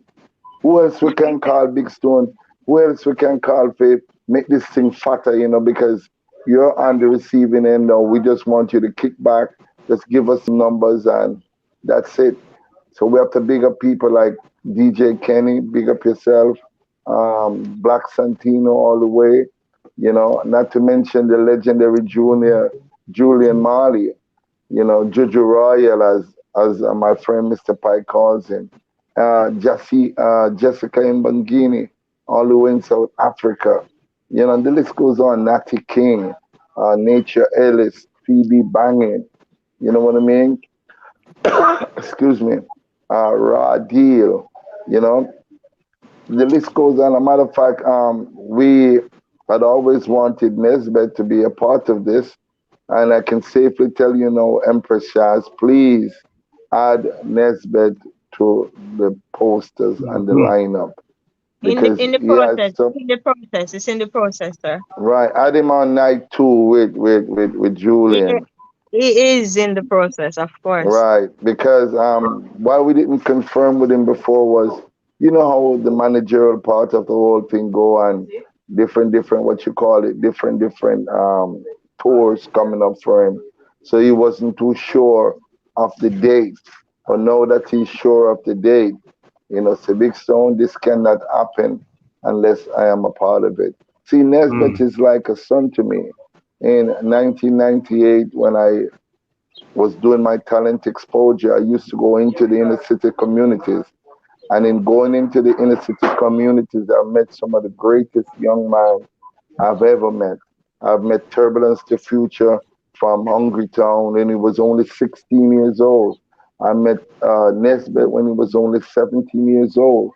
who else we can call Big Stone? Who else we can call for make this thing fatter, because you're on the receiving end now. We just want you to kick back, just give us some numbers, and that's it. So we have to big up people like DJ Kenny, big up yourself, Black Santino all the way, not to mention the legendary Junior Julian Marley, Juju Royal, as my friend Mr. Pike calls him, Jessica Mbangini, all the way in South Africa. The list goes on. Natty King, Nature Ellis, Phoebe Banging. You know what I mean? Excuse me. raw deal. You know, the list goes on. A matter of fact, we had always wanted Nesbeth to be a part of this, and I can safely tell you now, Empress Shaz, please add Nesbeth to the posters and the lineup because In the he has process, some. in the process, it's in the process, sir. Right, add him on night two with He, Julian. he is in the process, of course. Right, because why we didn't confirm with him before was, you know how the managerial part of the whole thing go on, different what you call it, different tours coming up for him. So he wasn't too sure of the date. But now that he's sure of the date, say Big Stone, this cannot happen unless I am a part of it. See, Nesbeth is like a son to me. In 1998, when I was doing my talent exposure, I used to go into the inner city communities. And in going into the inner city communities, I met some of the greatest young men I've ever met. I've met Turbulence the Future from Hungry Town when he was only 16 years old. I met Nesbeth when he was only 17 years old.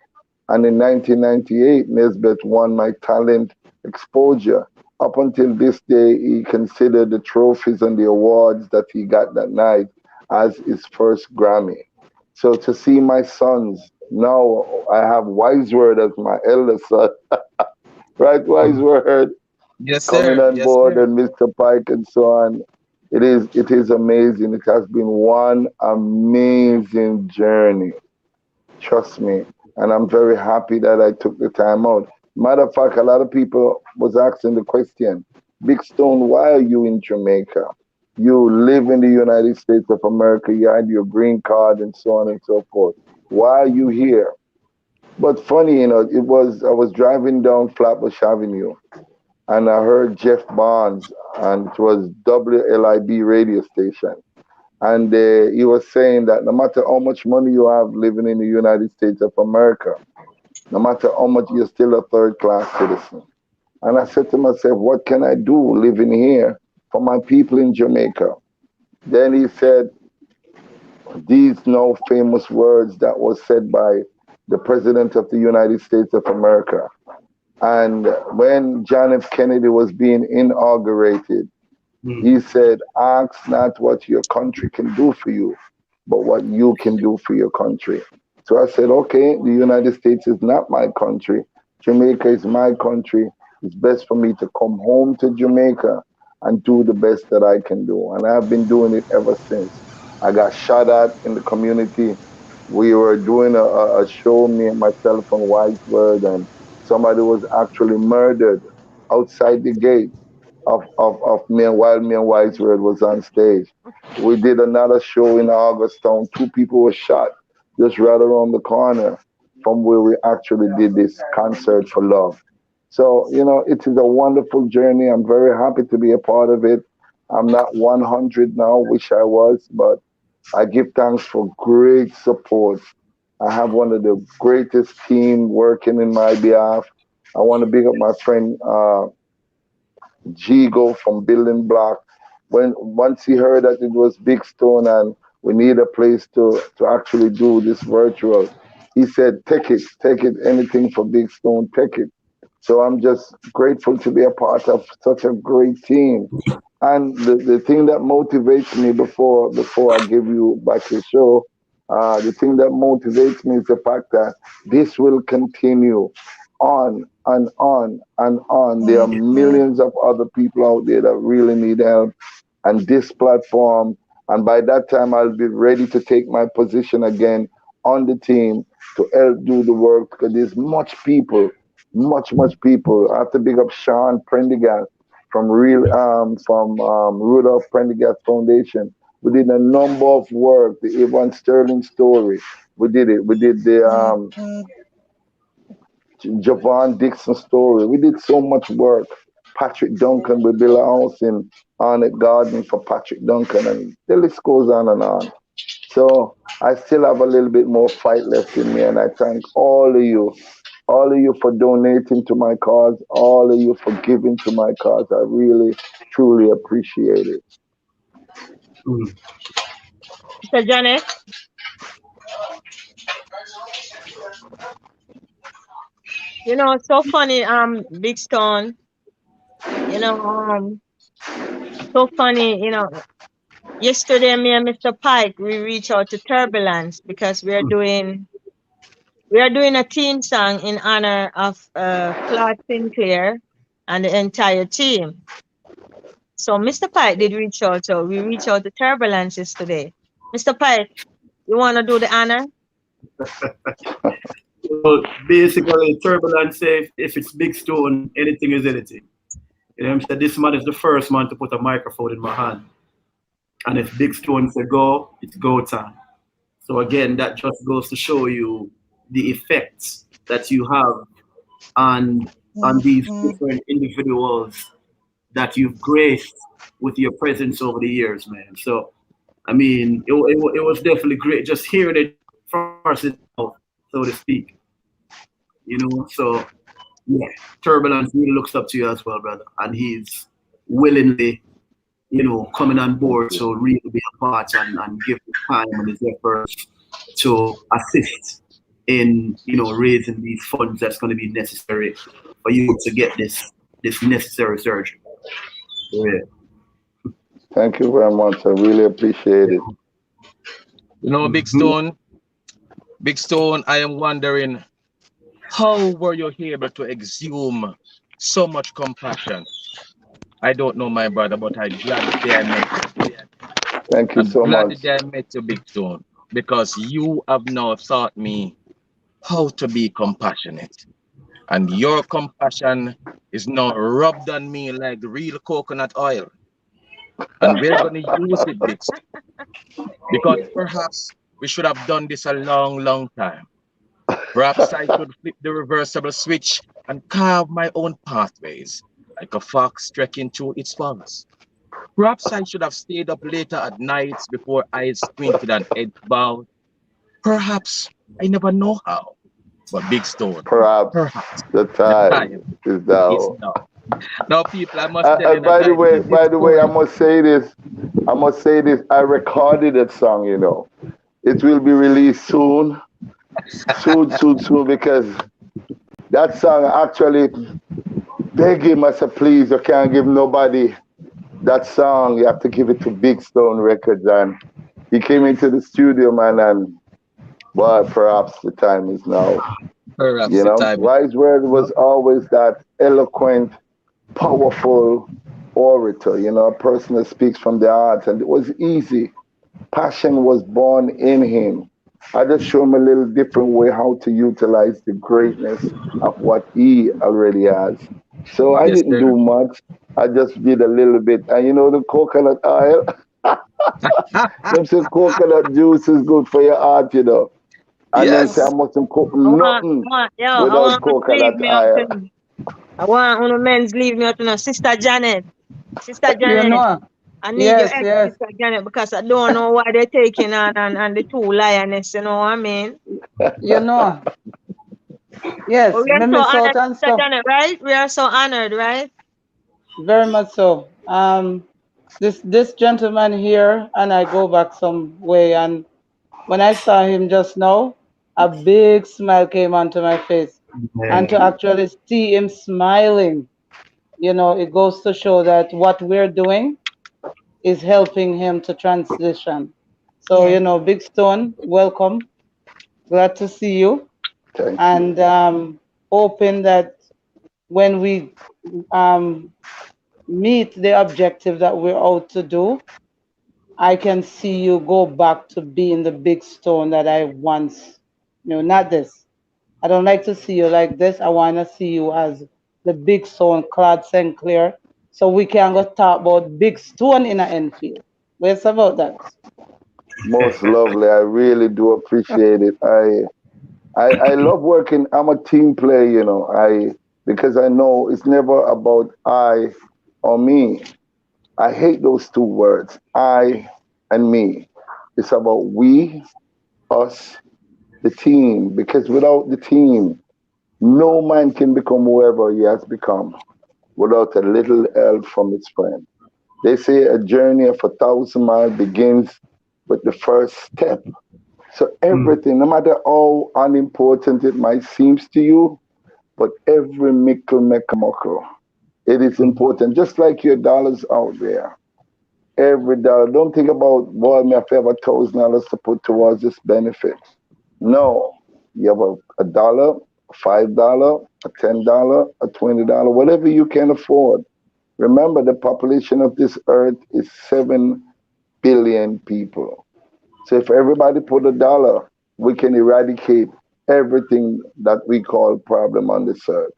And in 1998, Nesbeth won my talent exposure. Up until this day, he considered the trophies and the awards that he got that night as his first Grammy. So to see my sons, now I have Wise Word as my eldest son, right? Wise Word Yes, coming sir. on Yes, board sir. and Mr. Pike and so on. It is amazing. It has been one amazing journey. Trust me. And I'm very happy that I took the time out. Matter of fact, a lot of people was asking the question, Big Stone, why are you in Jamaica? You live in the United States of America, you had your green card and so on and so forth. Why are you here? But funny, I was driving down Flatbush Avenue and I heard Jeff Barnes, and it was WLIB radio station. And he was saying that no matter how much money you have living in the United States of America, no matter how much you're still a third class citizen. And I said to myself, what can I do living here for my people in Jamaica? Then he said these now famous words that was said by the President of the United States of America. And when John F. Kennedy was being inaugurated, he said, ask not what your country can do for you, but what you can do for your country. So I said, okay, the United States is not my country. Jamaica is my country. It's best for me to come home to Jamaica and do the best that I can do. And I've been doing it ever since. I got shot at in the community. We were doing a show, me and myself on White Word, and somebody was actually murdered outside the gate of me and while me and Whitesworth was on stage. We did another show in Augustown. Two people were shot just right around the corner from where we actually did this concert for love. So, it is a wonderful journey. I'm very happy to be a part of it. I'm not 100 now, wish I was, but I give thanks for great support. I have one of the greatest team working in my behalf. I want to big up my friend Jigo from Building Block. When once he heard that it was Big Stone and we need a place to actually do this virtual, he said, take it, anything for Big Stone, take it. So I'm just grateful to be a part of such a great team. And the thing that motivates me before I give you back your show, the thing that motivates me is the fact that this will continue on and on and on. There are millions of other people out there that really need help, and this platform. And by that time, I'll be ready to take my position again on the team to help do the work because there's much people. I have to big up Sean Prendergast from Rudolph Prendergast Foundation. We did a number of work. The Avon Sterling story. We did it. We did the Javon Dixon story. We did so much work. Patrick Duncan, we built a house in Arnett Garden for Patrick Duncan, and the list goes on and on. So I still have a little bit more fight left in me, and I thank all of you for donating to my cause, all of you for giving to my cause. I really, truly appreciate it. So, Janet, So funny, Big Stone, you know, so funny, yesterday me and Mr. Pike, we reached out to Turbulence because we are doing a team song in honor of Claude Sinclair and the entire team. So Mr. Pike did reach out, so we reached out to Turbulences today. Mr. Pike, you wanna do the honor? Well, basically, turbulence safe. If it's Big Stone, anything is anything. You know what I'm saying? This man is the first man to put a microphone in my hand. And if Big Stone say go, it's go time. So again, that just goes to show you the effects that you have on these different individuals that you've graced with your presence over the years, man. So I mean, it was definitely great just hearing it from horse's mouth, so to speak. So yeah, Turbulence really looks up to you as well, brother, and he's willingly, coming on board to really be a part and give his time and his efforts to assist in, raising these funds that's going to be necessary for you to get this necessary surgery. Yeah. Thank you very much. I really appreciate it. Big Stone, I am wondering, how were you able to exhume so much compassion? I don't know, my brother, but I'm glad the day I met you. Thank you so glad much. the day I met you, Big Stone, because you have now taught me how to be compassionate. And your compassion is now rubbed on me like real coconut oil. And we're going to use it, Big Stone. Because perhaps we should have done this a long, long time. Perhaps I should flip the reversible switch and carve my own pathways, like a fox trekking through its forest. Perhaps I should have stayed up later at nights before eyes squinted and head bowed. Perhaps I never know how. But Big Stone, perhaps the time is now. Now, people, I must tell you by the way, I must say this. I recorded that song. It will be released soon, because that song actually beg him. I said, please, you can't give nobody that song. You have to give it to Big Stone Records, and he came into the studio, man, and perhaps the time is now. Wise Word was always that eloquent, powerful orator, a person that speaks from the heart, and it was easy. Passion was born in him. I just show him a little different way how to utilize the greatness of what he already has. So I didn't do much. I just did a little bit. And the coconut oil, them say coconut juice is good for your heart, And then say I mustn't cook nothing without coconut oil. I want one of men's leave me out to Sister Janet. Sister Janet. I need your help, Sister Janet, because I don't know why they're taking on and the two lioness, you know what I mean? Yes, but we are so honored, Sister Janet, right? We are so honored, right? Very much so. This gentleman here, and I go back some way, and when I saw him just now, a big smile came onto my face. And to actually see him smiling, it goes to show that what we're doing is helping him to transition. So, Big Stone, welcome. Glad to see you. And hoping that when we meet the objective that we're out to do, I can see you go back to being the Big Stone that I once, not this. I don't like to see you like this. I want to see you as the Big Stone, Claude Sinclair, so we can go talk about Big Stone in an Enfield. What's about that? Most lovely. I really do appreciate it. I love working. I'm a team player, because I know it's never about I or me. I hate those two words, I and me. It's about we, us, the team, because without the team, no man can become whoever he has become without a little help from his friend. They say a journey of 1,000 miles begins with the first step. So everything, no matter how unimportant it might seem to you, but every mickle make a muckle. It is important, just like your dollars out there. Every dollar. Don't think about, boy, me have $1,000 to put towards this benefit. No, you have a dollar, $5, a $10, a $20, whatever you can afford. Remember, the population of this earth is 7 billion people. So if everybody put a dollar, we can eradicate everything that we call problem on this earth.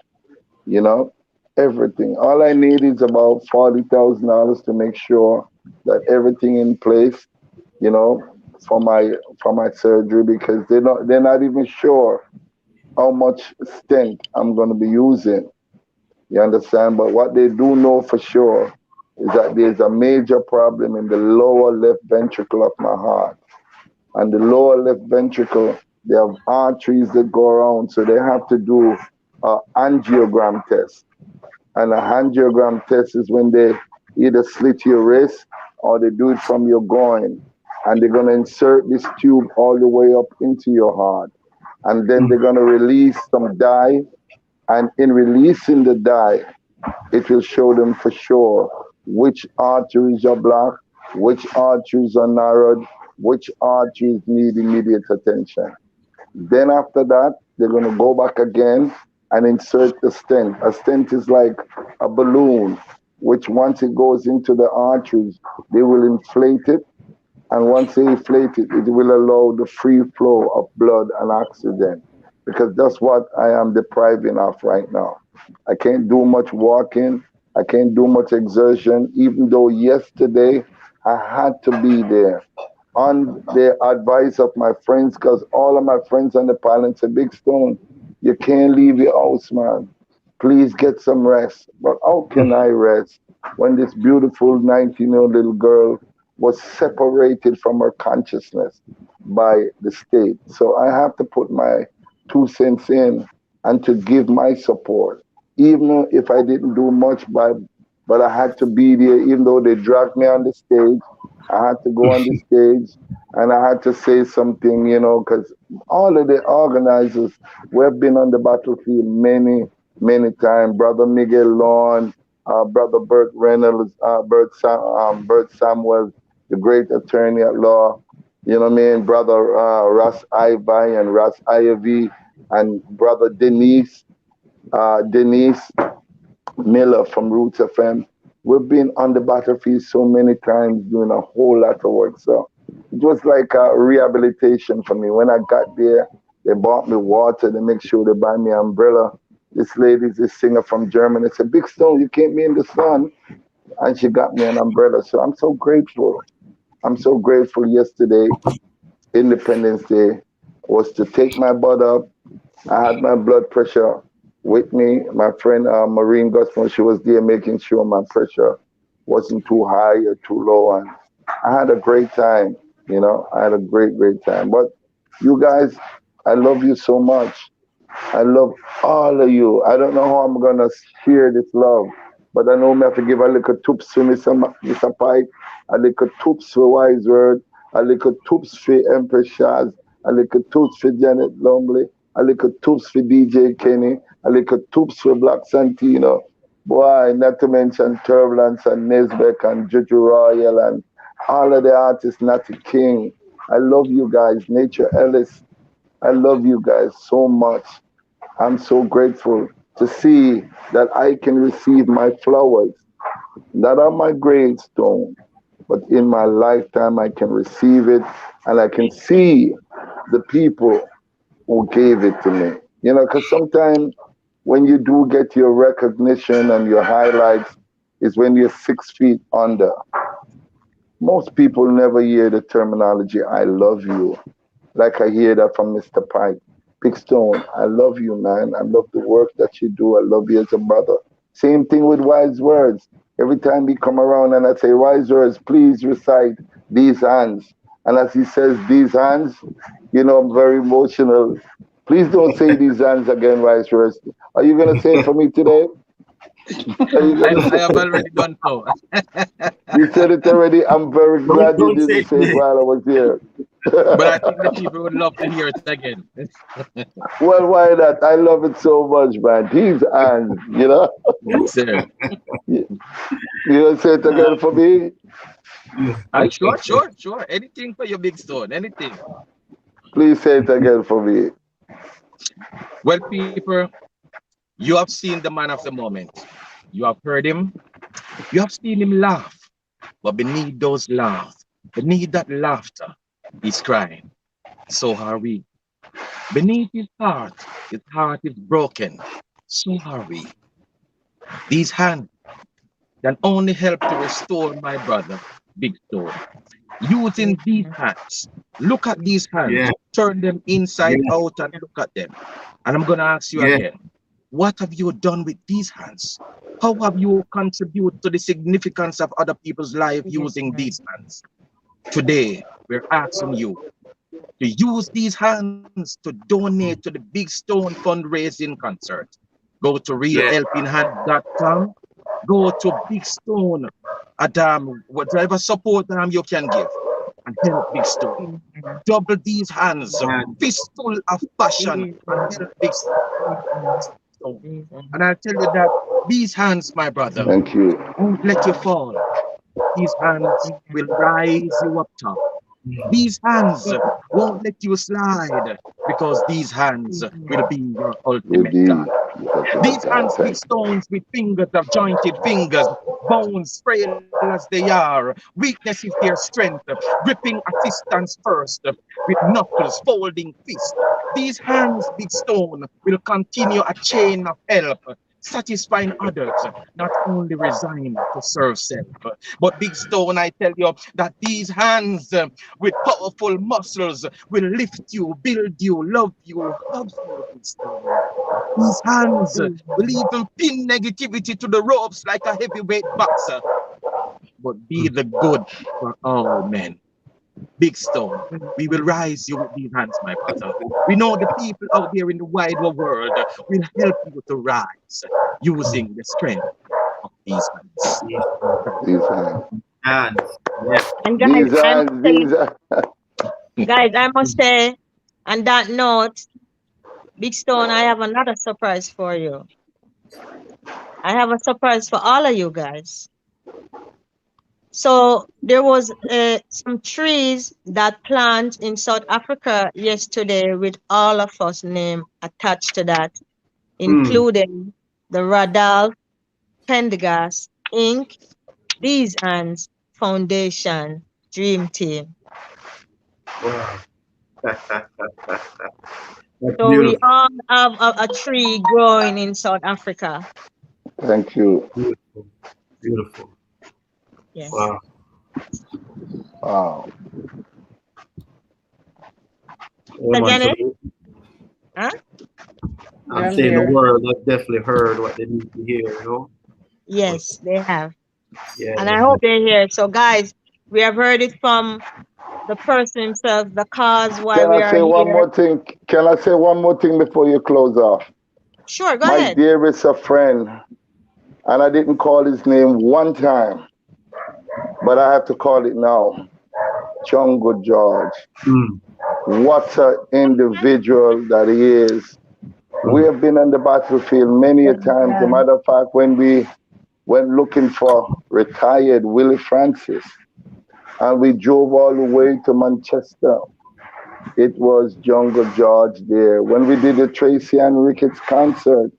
You know, everything. All I need is about $40,000 to make sure that everything in place. You know, for my surgery because they're not even sure how much stent I'm going to be using. You understand? But what they do know for sure is that there's a major problem in the lower left ventricle of my heart. And the lower left ventricle, they have arteries that go around, so they have to do an angiogram test. And a angiogram test is when they either slit your wrist or they do it from your groin. And they're going to insert this tube all the way up into your heart. And then they're going to release some dye. And in releasing the dye, it will show them for sure which arteries are blocked, which arteries are narrowed, which arteries need immediate attention. Then after that, they're going to go back again and insert the stent. A stent is like a balloon, which once it goes into the arteries, they will inflate it. And once they inflate it, it will allow the free flow of blood and oxygen. Because that's what I am depriving of right now. I can't do much walking. I can't do much exertion, even though yesterday I had to be there on the advice of my friends, because all of my friends on the panel said, Big Stone, you can't leave your house, man. Please get some rest. But how can I rest when this beautiful 19-year-old little girl was separated from her consciousness by the state? So I have to put my 2 cents in and to give my support, even if I didn't do much but I had to be there, even though they dragged me on the stage. I had to go on the stage and I had to say something, because all of the organizers, we've been on the battlefield many, many times. Brother Miguel Lawn, Brother Bert Reynolds, Bert Samuel, the great attorney at law, you know what I mean? Brother Russ Ivy and Russ Ivy, and Brother Denise Miller from Roots FM. We've been on the battlefield so many times doing a whole lot of work. So it was like a rehabilitation for me. When I got there, they bought me water. They make sure they buy me an umbrella. This lady's this singer from Germany. Said, Big Stone, you can't be in the sun. And she got me an umbrella. So I'm so grateful. I'm so grateful yesterday, Independence Day, was to take my butt up. I had my blood pressure with me. My friend Maureen Gusman, she was there making sure my pressure wasn't too high or too low. And I had a great time, I had a great, great time. But you guys, I love you so much. I love all of you. I don't know how I'm going to share this love, but I know I have to give a little tips to Mr. Pike, a little tips for Wise Word, a little tips for Empress Shaz, a little tips for Janet Lumley, a little tips for DJ Kenny, a little tips for Black Santino. Boy, not to mention Turbulence and Nesbeck and Juju Royal and all of the artists, Natty King. I love you guys. Nature Ellis, I love you guys so much. I'm so grateful to see that I can receive my flowers, not on my gravestone, but in my lifetime I can receive it and I can see the people who gave it to me. Because sometimes when you do get your recognition and your highlights is when you're 6 feet under. Most people never hear the terminology, I love you. Like I hear that from Mr. Pike. Big Stone, I love you, man. I love the work that you do. I love you as a brother. Same thing with Wise Words. Every time we come around and I say, Wise Words, please recite these hands. And as he says, these hands, I'm very emotional. Please don't say these hands again, Wise Words. Are you going to say it for me today? I have already done so. You said it already. I'm very glad you didn't say it while I was here. But I think the people would love to hear it again. Well, why not? I love it so much, man. These hands, Yes, sir. You you say it again for me? I sure. Anything for your Big Stone, anything. Please say it again for me. Well, people, you have seen the man of the moment. You have heard him. You have seen him laugh. But beneath those laughs, beneath that laughter, he's crying. So are we. Beneath his heart is broken. So are we. These hands can only help to restore my brother, Big Stone. Using these hands, look at these hands, Yeah, turn them inside yeah, out and look at them. And I'm going to ask you yeah. again, what have you done with these hands? How have you contributed to the significance of other people's life using these hands? Today, we're asking you to use these hands to donate to the Big Stone fundraising concert. Go to Yeah. realhelpinghand.com. Go to Big Stone, whatever support you can give, and help Big Stone. Double these hands, And fistful of passion, and help Big Stone. And I tell you that these hands, my brother, Thank you. won't let you fall. These hands will rise you up top. These hands won't let you slide because these hands will be your Will ultimate be God. your ultimate These God. hands, big Thank stones with fingers of jointed fingers, bones frail as they are, weakness is their strength, gripping assistance first, with knuckles folding fist. These hands, big stone, will continue a chain of help, satisfying others, not only resign to serve self. But big stone, I tell you that these hands with powerful muscles will lift you, build you, love you, hug you, big stone. These hands will even pin negativity to the ropes like a heavyweight boxer. But be the good for all men. Big stone, we will rise you with these hands, my brother. We know the people out there in the wide world will help you to rise using the strength of these hands. these hands. and yeah. And These hands, these hands. guys, I must say, on that note, Big Stone, I have another surprise for you. I have a surprise for all of you guys. So there was some trees that plant in South Africa yesterday with all of us name attached to that, Mm. including the Radolf Pendergast Inc., These Hands Foundation Dream Team. Wow. That's So we beautiful. all have a tree growing in South Africa. Thank you. Beautiful. Beautiful. Yes. Wow. Wow. Yeah, So man. So Janet, huh? I'm saying the world has definitely heard what they need to hear. But Yes, they have. yeah, And I hope they're here. So guys, we have heard it from the person himself, the cause why Can we I are say one here. more thing? Can I say one more thing before you close off? Sure, go My ahead. dearest of friend, and I didn't call his name one time, but I have to call it now. Chongo George. mm, What an individual that he is. We have been on the battlefield many a times. As a matter of fact, when we went looking for retired Willie Francis, and we drove all the way to Manchester, it was Jungle George there. When we did the Tracy and Ricketts concert,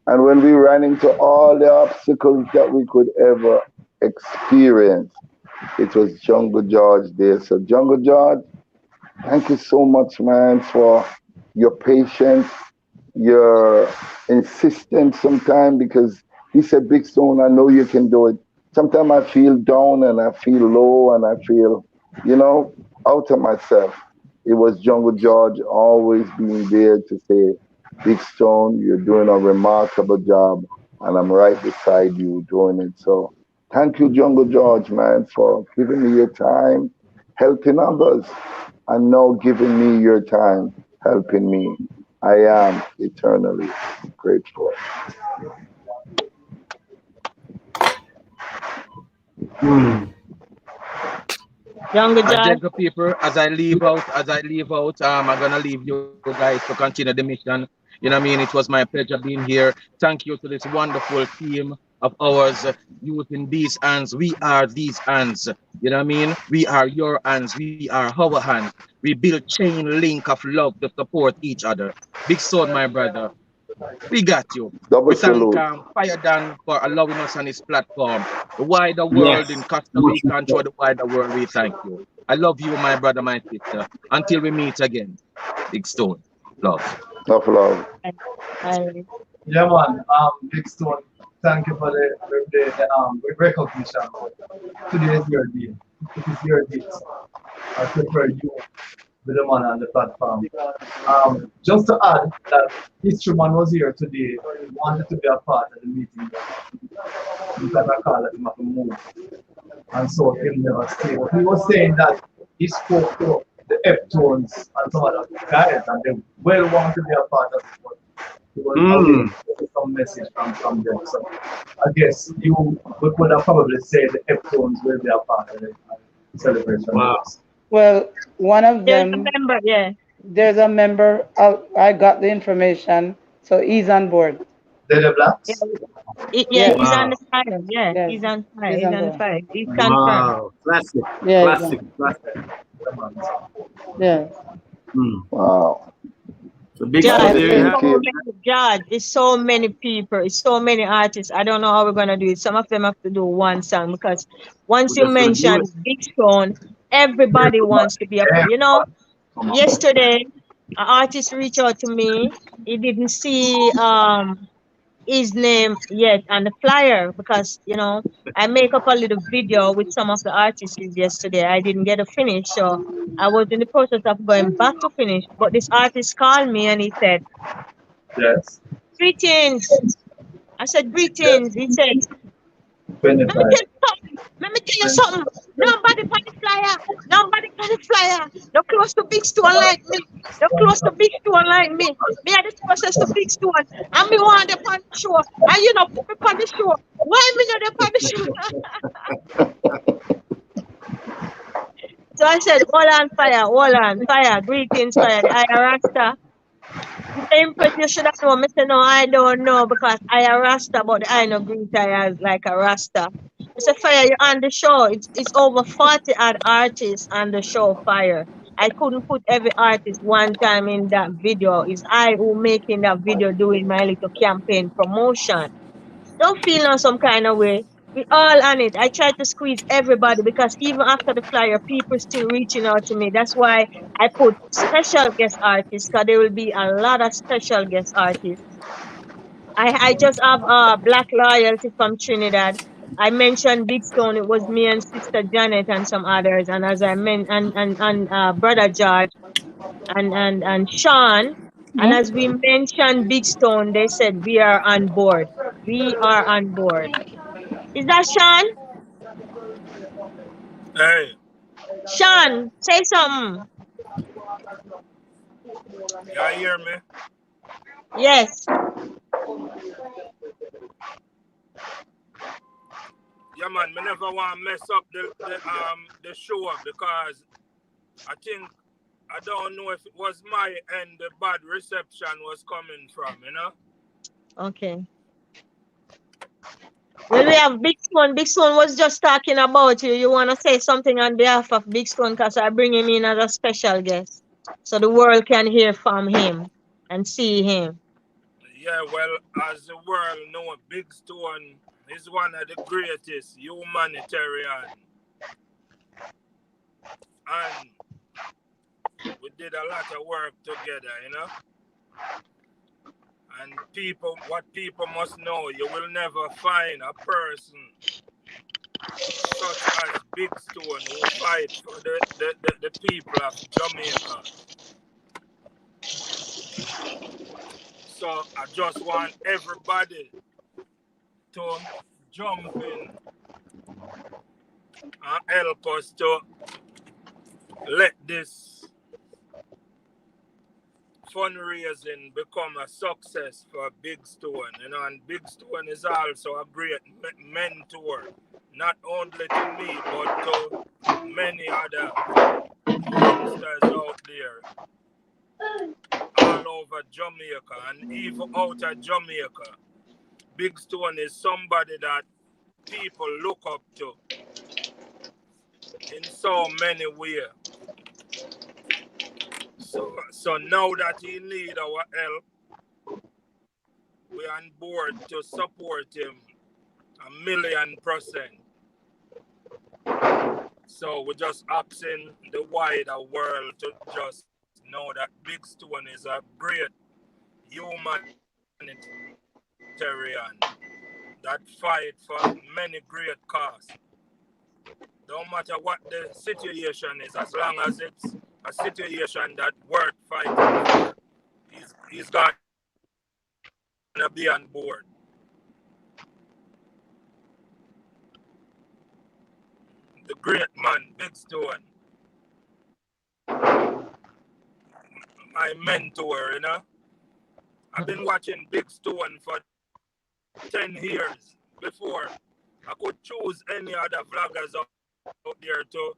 and when we ran into all the obstacles that we could ever experience, it was Jungle George there. So Jungle George, thank you so much, man, for your patience, your insistence sometimes, because he said, Big Stone, I know you can do it. Sometimes I feel down and I feel low and I feel, out of myself. It was Jungle George always being there to say, Big Stone, you're doing a remarkable job and I'm right beside you doing it. So thank you, Jungle George, man, for giving me your time, helping others, and now giving me your time, helping me. I am eternally grateful. mm. Younger I George. beg the people I'm gonna leave you guys to continue the mission. You know what I mean? It was my pleasure being here. Thank you to this wonderful team of ours using these hands. We are these hands. You know what I mean? We are your hands. We are our hands. We build chain link of love to support each other. Big Stone, my brother. We got you. Double We thank salute. Fire Dan for allowing us on his platform. The wider world in Yes. Costa Much Rica and throughout the wider world, we thank you. I love you, my brother, my sister. Until we meet again. Big Stone. Love. Tough love. I, Yeah, man. Big Stone, thank you for the recognition. Today is your day. It is your day. I prefer you with the man on the platform. Just to add that History Man was here today. He wanted to be a part of the meeting, but he got a call that he had to move. And so he never stayed. But he was saying that he spoke to the F-Tones and some other guys, and they well want to be a part of it. But he was away with some message from them. So I guess you would have probably said the F-Tones will be a part of the celebration. Wow. Well, one of there's a them, member, yeah. there's a member, I got the information, so he's on board. They're the Yeah, Blacks? yeah, Yes, he's on Wow. the fire. Yeah, yes, he's on fire. he's He's on on the board. fire. He's confirmed. Wow. Classic. Yeah, he's Classic. on. Classic. Yeah, man. Yeah. Wow. So big Judge, Stone, And there you it's have Thank so you. many judge, it's so many people, it's so many artists. I don't know how we're gonna do it. Some of them have to do one song because once We're you just gonna do it. mention Big Stone, everybody wants to be a part. You know, Come on. yesterday an artist reached out to me. He didn't see his name yet on the flyer because I make up a little video with some of the artists yesterday. I didn't get to finish, so I was in the process of going back to finish. But this artist called me and he said, Yes. "Greetings." I said, Yes. "Greetings." He said, "Let me 25. tell you something. Let me tell you something. Nobody on the flyer. Nobody on the flyer. No close to big stone like me. No close to big stone like me. Me are the closest to big stone. And me want the on the show. And you know, put me on the show. Why me not the on the show?" So I said, hold on, fire. Greetings, fire. The Rasta. The impress you should have known. Me say, no, I don't know because I a Rasta, but I no greet I as like a Rasta. I say, fire, you on the show. It's over 40 odd artists on the show, fire. I couldn't put every artist one time in that video. It's I who making that video doing my little campaign promotion. Don't feel on some kind of way. We all on it. I try to squeeze everybody because even after the flyer, people still reaching out to me. That's why I put special guest artists because there will be a lot of special guest artists. I just have Black Loyalty from Trinidad. I mentioned Big Stone. It was me and Sister Janet and some others. And as I meant, and Brother George and Sean. And as we mentioned Big Stone, they said we are on board. We are on board. Is that Sean? Hey, Sean, say something. y'all hear me? Yes. Yeah, man. Me never want to mess up the show because I think I don't know if it was my end the bad reception was coming from. You know. Okay. Well, we have Big Stone. Big Stone was just talking about you. You want to say something on behalf of Big Stone because I bring him in as a special guest so the world can hear from him and see him. Yeah, well, as the world know, Big Stone is one of the greatest humanitarian, and we did a lot of work together, you know. And what people must know, you will never find a person such as Big Stone who fight for the people of Jamaica. So I just want everybody to jump in and help us to let this fundraising become a success for Big Stone, you know, and Big Stone is also a great mentor, not only to me, but to many other youngsters out there all over Jamaica and even out of Jamaica. Big Stone is somebody that people look up to in so many ways. So now that he need our help, we're on board to support him 1,000,000%. So we're just asking the wider world to just know that Big Stone is a great humanitarian that fight for many great causes. Don't matter what the situation is, as long as it's a situation that worth fighting for, he's gonna be on board. The great man, Big Stone, my mentor, you know. I've been watching Big Stone for 10 years before. I could choose any other vloggers out there to,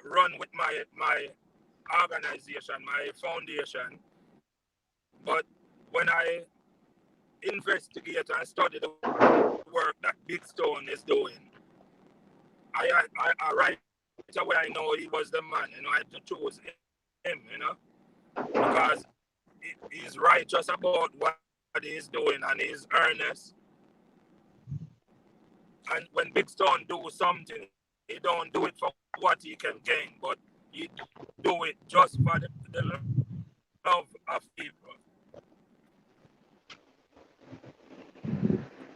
run with my organization, my foundation. But when I investigate and study the work that Big Stone is doing, I right away I know he was the man, I had to choose him, because he's righteous about what he's doing and he's earnest. And when Big Stone do something, he don't do it for what he can gain, but he do it just for the love of people.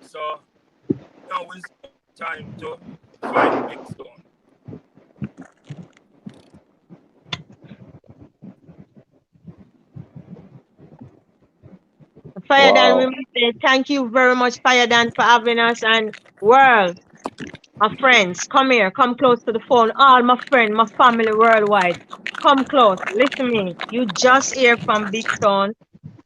So now is time to fight Big Stone. Firedan, we Wow. must say thank you very much, Firedan, for having us. And world, my friends, come here, come close to the phone. All my friends, my family worldwide, come close. Listen to me. You just hear from Big Stone.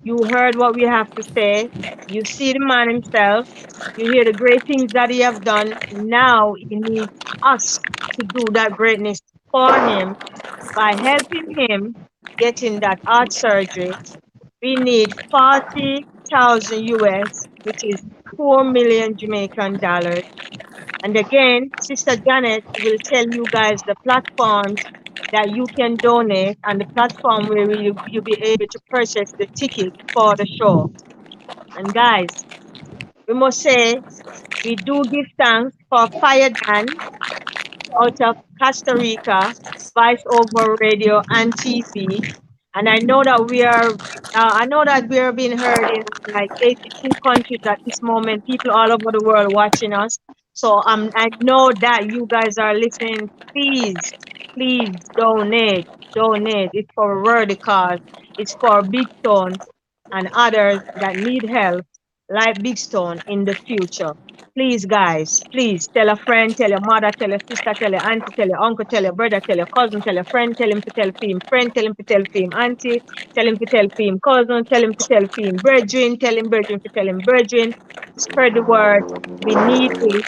You heard what we have to say. You see the man himself. You hear the great things that he have done. Now he needs us to do that greatness for him by helping him getting that heart surgery. We need 40,000 US, which is 4 million Jamaican dollars. And again, Sister Janet will tell you guys the platforms that you can donate and the platform where you'll be able to purchase the ticket for the show. And guys, we must say we do give thanks for Fire Dan out of Costa Rica, Vice Over Radio and TV. And I know that we are being heard in like 82 countries at this moment, people all over the world watching us. So I know that you guys are listening. Please, please donate, donate. It's for a worthy cause. It's for Big Stone and others that need help like Big Stone in the future. Please, guys, please tell a friend, tell your mother, tell your sister, tell your auntie, tell your uncle, tell your brother, tell your cousin, tell your friend, tell him to tell him friend, tell him to tell him auntie, tell him to tell him cousin, tell him to tell him brethren, tell him brethren to tell him brethren. Spread the word. We need it.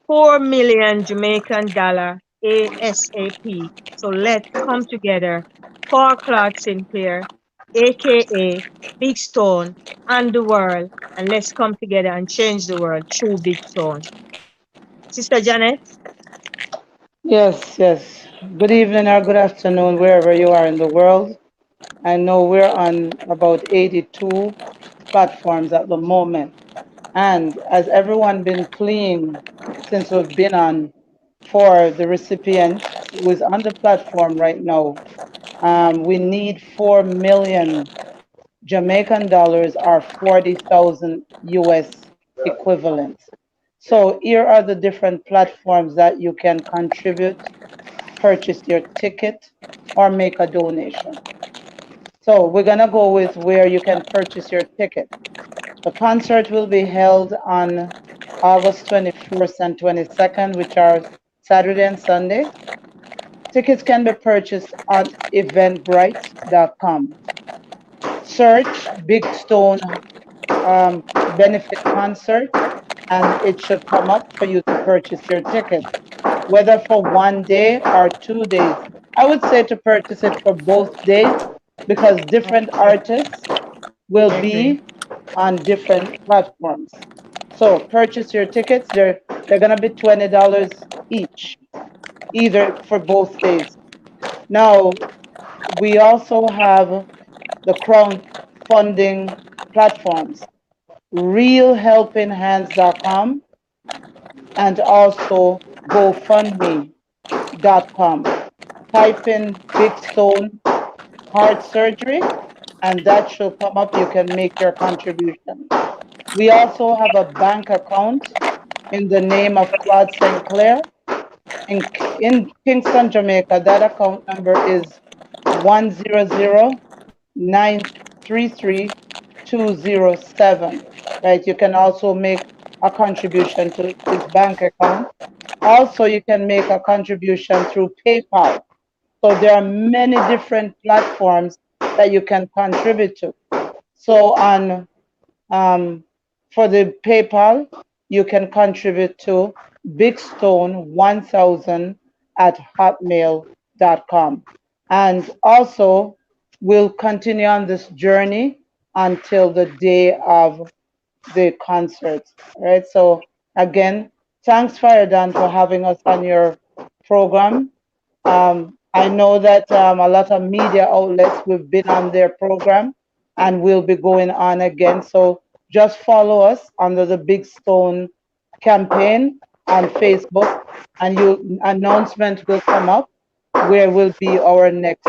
4 million Jamaican dollar ASAP. So let's come together for Claude Sinclair, aka Big Stone, and the world, and let's come together and change the world through Big Stone. Sister Janet? Yes, yes. Good evening or good afternoon, wherever you are in the world. I know we're on about 82 platforms at the moment. And as everyone been pleading since we've been on for the recipient who is on the platform right now, we need 4 million Jamaican dollars or 40,000 US equivalent. So here are the different platforms that you can contribute, purchase your ticket, or make a donation. So we're gonna go with where you can purchase your ticket. The concert will be held on August 21st and 22nd, which are Saturday and Sunday. Tickets can be purchased on eventbrite.com. Search Big Stone Benefit Concert and it should come up for you to purchase your ticket, whether for 1 day or 2 days. I would say to purchase it for both days because different artists will be on different platforms. So purchase your tickets. They're gonna be $20 each, either for both days. Now we also have the crowdfunding platforms, realhelpinghands.com and also gofundme.com. Type in Big Stone Heart Surgery and that should come up. You can make your contribution. We also have a bank account in the name of Claude Sinclair in Kingston, Jamaica. That account number is 100-933-207. Right? You can also make a contribution to this bank account. Also, you can make a contribution through PayPal. So there are many different platforms that you can contribute to. So on for the PayPal, you can contribute to bigstone1000 at hotmail.com. And also, we'll continue on this journey until the day of the concert. Right. So again, thanks Faradan for having us on your program. I know that a lot of media outlets we've been on their program and we'll be going on again. So just follow us under the Big Stone campaign on Facebook and you announcement will come up where will be our next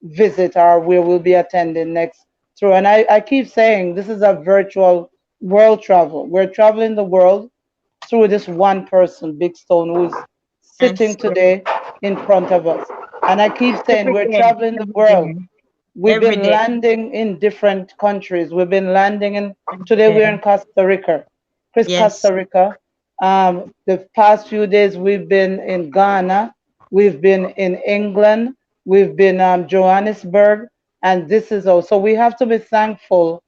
visit or where we'll be attending next through. And I keep saying this is a virtual world travel. We're traveling the world through this one person, Big Stone, who's sitting today in front of us. And I keep saying we're traveling the world. We've been landing in different countries. We've been landing in, today we're in Costa Rica. Costa Rica. The past few days we've been in Ghana. We've been in England. We've been Johannesburg. And this is also, we have to be thankful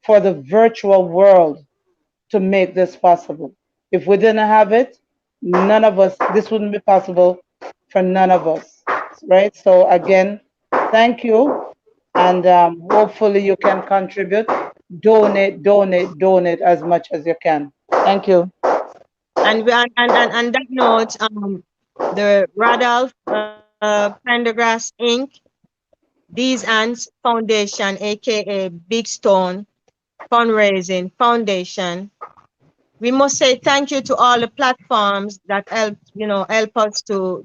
for the virtual world to make this possible. If we didn't have it, none of us, this wouldn't be possible for none of us, right? So again, thank you. And hopefully you can contribute, donate as much as you can. Thank you. And on that note, the Radolph Pendergrass Inc. These Ants Foundation, aka Big Stone Fundraising Foundation. We must say thank you to all the platforms that help us to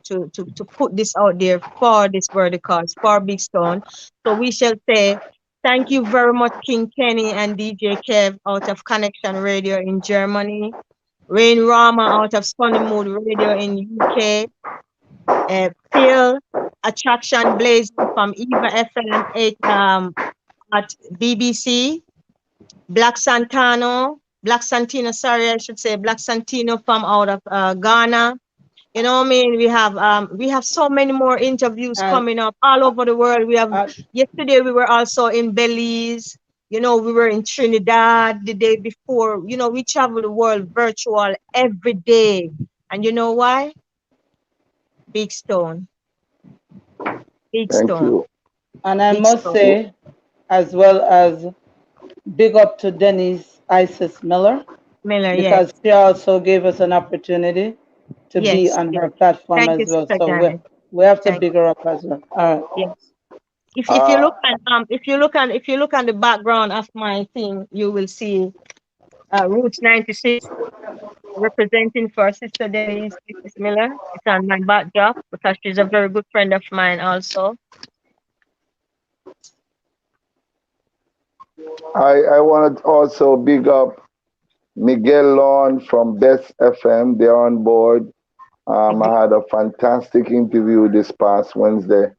put this out there for this worthy cause, for Big Stone. So we shall say thank you very much, King Kenny and DJ Kev out of Connection Radio in Germany, Rain Rama out of Sunny Mood Radio in UK, Phil Attraction Blazing from Eva FM at BBC, Black Santino, sorry, I should say Black Santino from out of Ghana. You know what I mean? We have so many more interviews coming up all over the world. We have yesterday we were also in Belize. You know, we were in Trinidad the day before. You know, we travel the world virtual every day. And you know why? Big Stone. Big Thank Stone. you. And I Big must Stone. say, as well as big up to Denise Isis Miller, because she also gave us an opportunity to be on her platform Thank as you, well. Sister So Janet. we have to Thank big her up as well. All right. Yes. If you look at if you look at the background of my thing, you will see Roots 96 representing for Sister Denise Miller. It's on my backdrop because she's a very good friend of mine also. I want to also big up Miguel Lawn from Best FM. They're on board. I had a fantastic interview this past Wednesday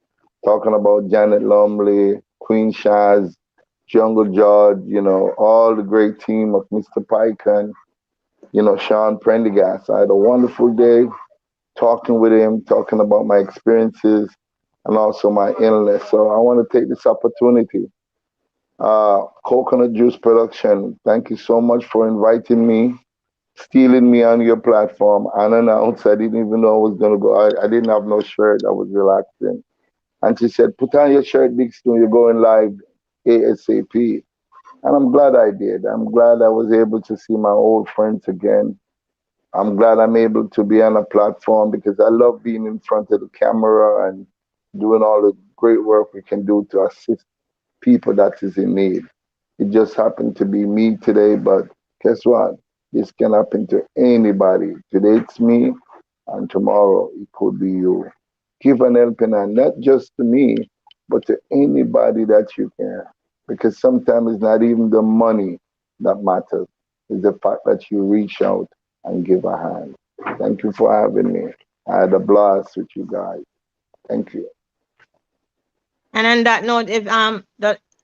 talking about Janet Lumley, Queen Shaz, Jungle George, you know, all the great team of Mr. Pike and, you know, Sean Prendergast. I had a wonderful day talking with him, talking about my experiences and also my illness. So I want to take this opportunity. Coconut Juice Production, thank you so much for inviting me stealing me on your platform unannounced. I didn't even know I was gonna go. I didn't have no shirt. I was relaxing. And she said, "Put on your shirt, Big Stone. You're going live ASAP." And I'm glad I did. I'm glad I was able to see my old friends again. I'm glad I'm able to be on a platform because I love being in front of the camera and doing all the great work we can do to assist people that is in need. It just happened to be me today, but guess what? This can happen to anybody. Today it's me, and tomorrow it could be you. Give an helping hand, not just to me, but to anybody that you can. Because sometimes it's not even the money that matters. It's the fact that you reach out and give a hand. Thank you for having me. I had a blast with you guys. Thank you. And on that note, if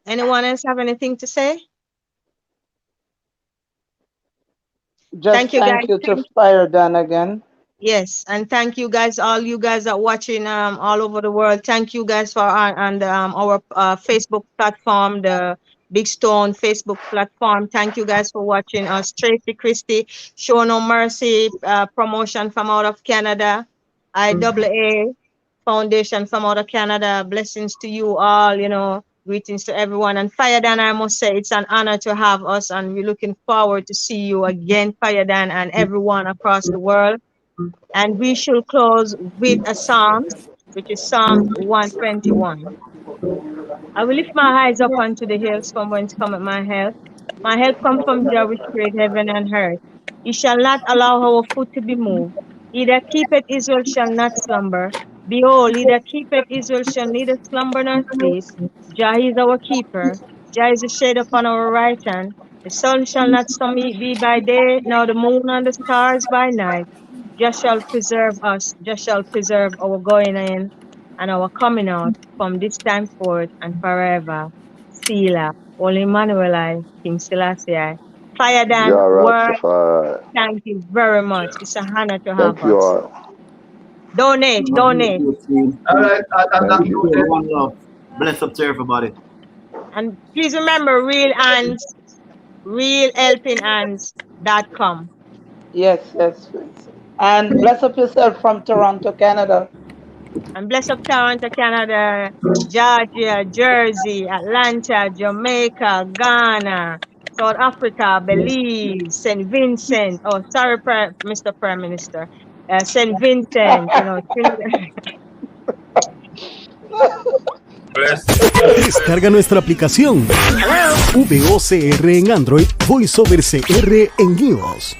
anyone else have anything to say? Just Thank you, guys. thank you to Fire Dan again. Yes, and thank you guys, all you guys are watching all over the world. Thank you guys for on our Facebook platform, the Big Stone Facebook platform. Thank you guys for watching us. Tracy Christie, Show No Mercy promotion from out of Canada. IAA Foundation from out of Canada. Blessings to you all, you know. Greetings to everyone. And Fire Dan, I must say it's an honor to have us, and we're looking forward to see you again, Fire Dan, and everyone across the world. And we shall close with a psalm, which is Psalms 121. I will lift my eyes up unto the hills from whence cometh my help. My help comes from Jah which created heaven and earth. He shall not allow our foot to be moved. He that keepeth Israel shall not slumber. Behold, he that keepeth Israel shall neither slumber nor sleep. Jah is our keeper. Jah is a shade upon our right hand. The sun shall not be by day, nor the moon and the stars by night. Jah shall preserve us. Jah shall preserve our going in and our coming out from this time forth and forever. Selah. Holy Emmanuel, King Selassie. Fire Dan, Jah word, Rastafari. thank you very much. It's an honor to have Thank you us. all. Donate, donate. All right, I'm Thank not you. doing One love. Bless up to everybody. And please remember, realhelpinghands.com. Yes, yes. And bless up yourself from Toronto, Canada. And bless up Toronto, Canada, Georgia, Jersey, Atlanta, Jamaica, Ghana, South Africa, Belize, St. Vincent. Oh, sorry, Mr. Prime Minister. St. Vincent, you know, Trinidad. Descarga nuestra aplicación VOCR en Android, VoiceOver CR en iOS.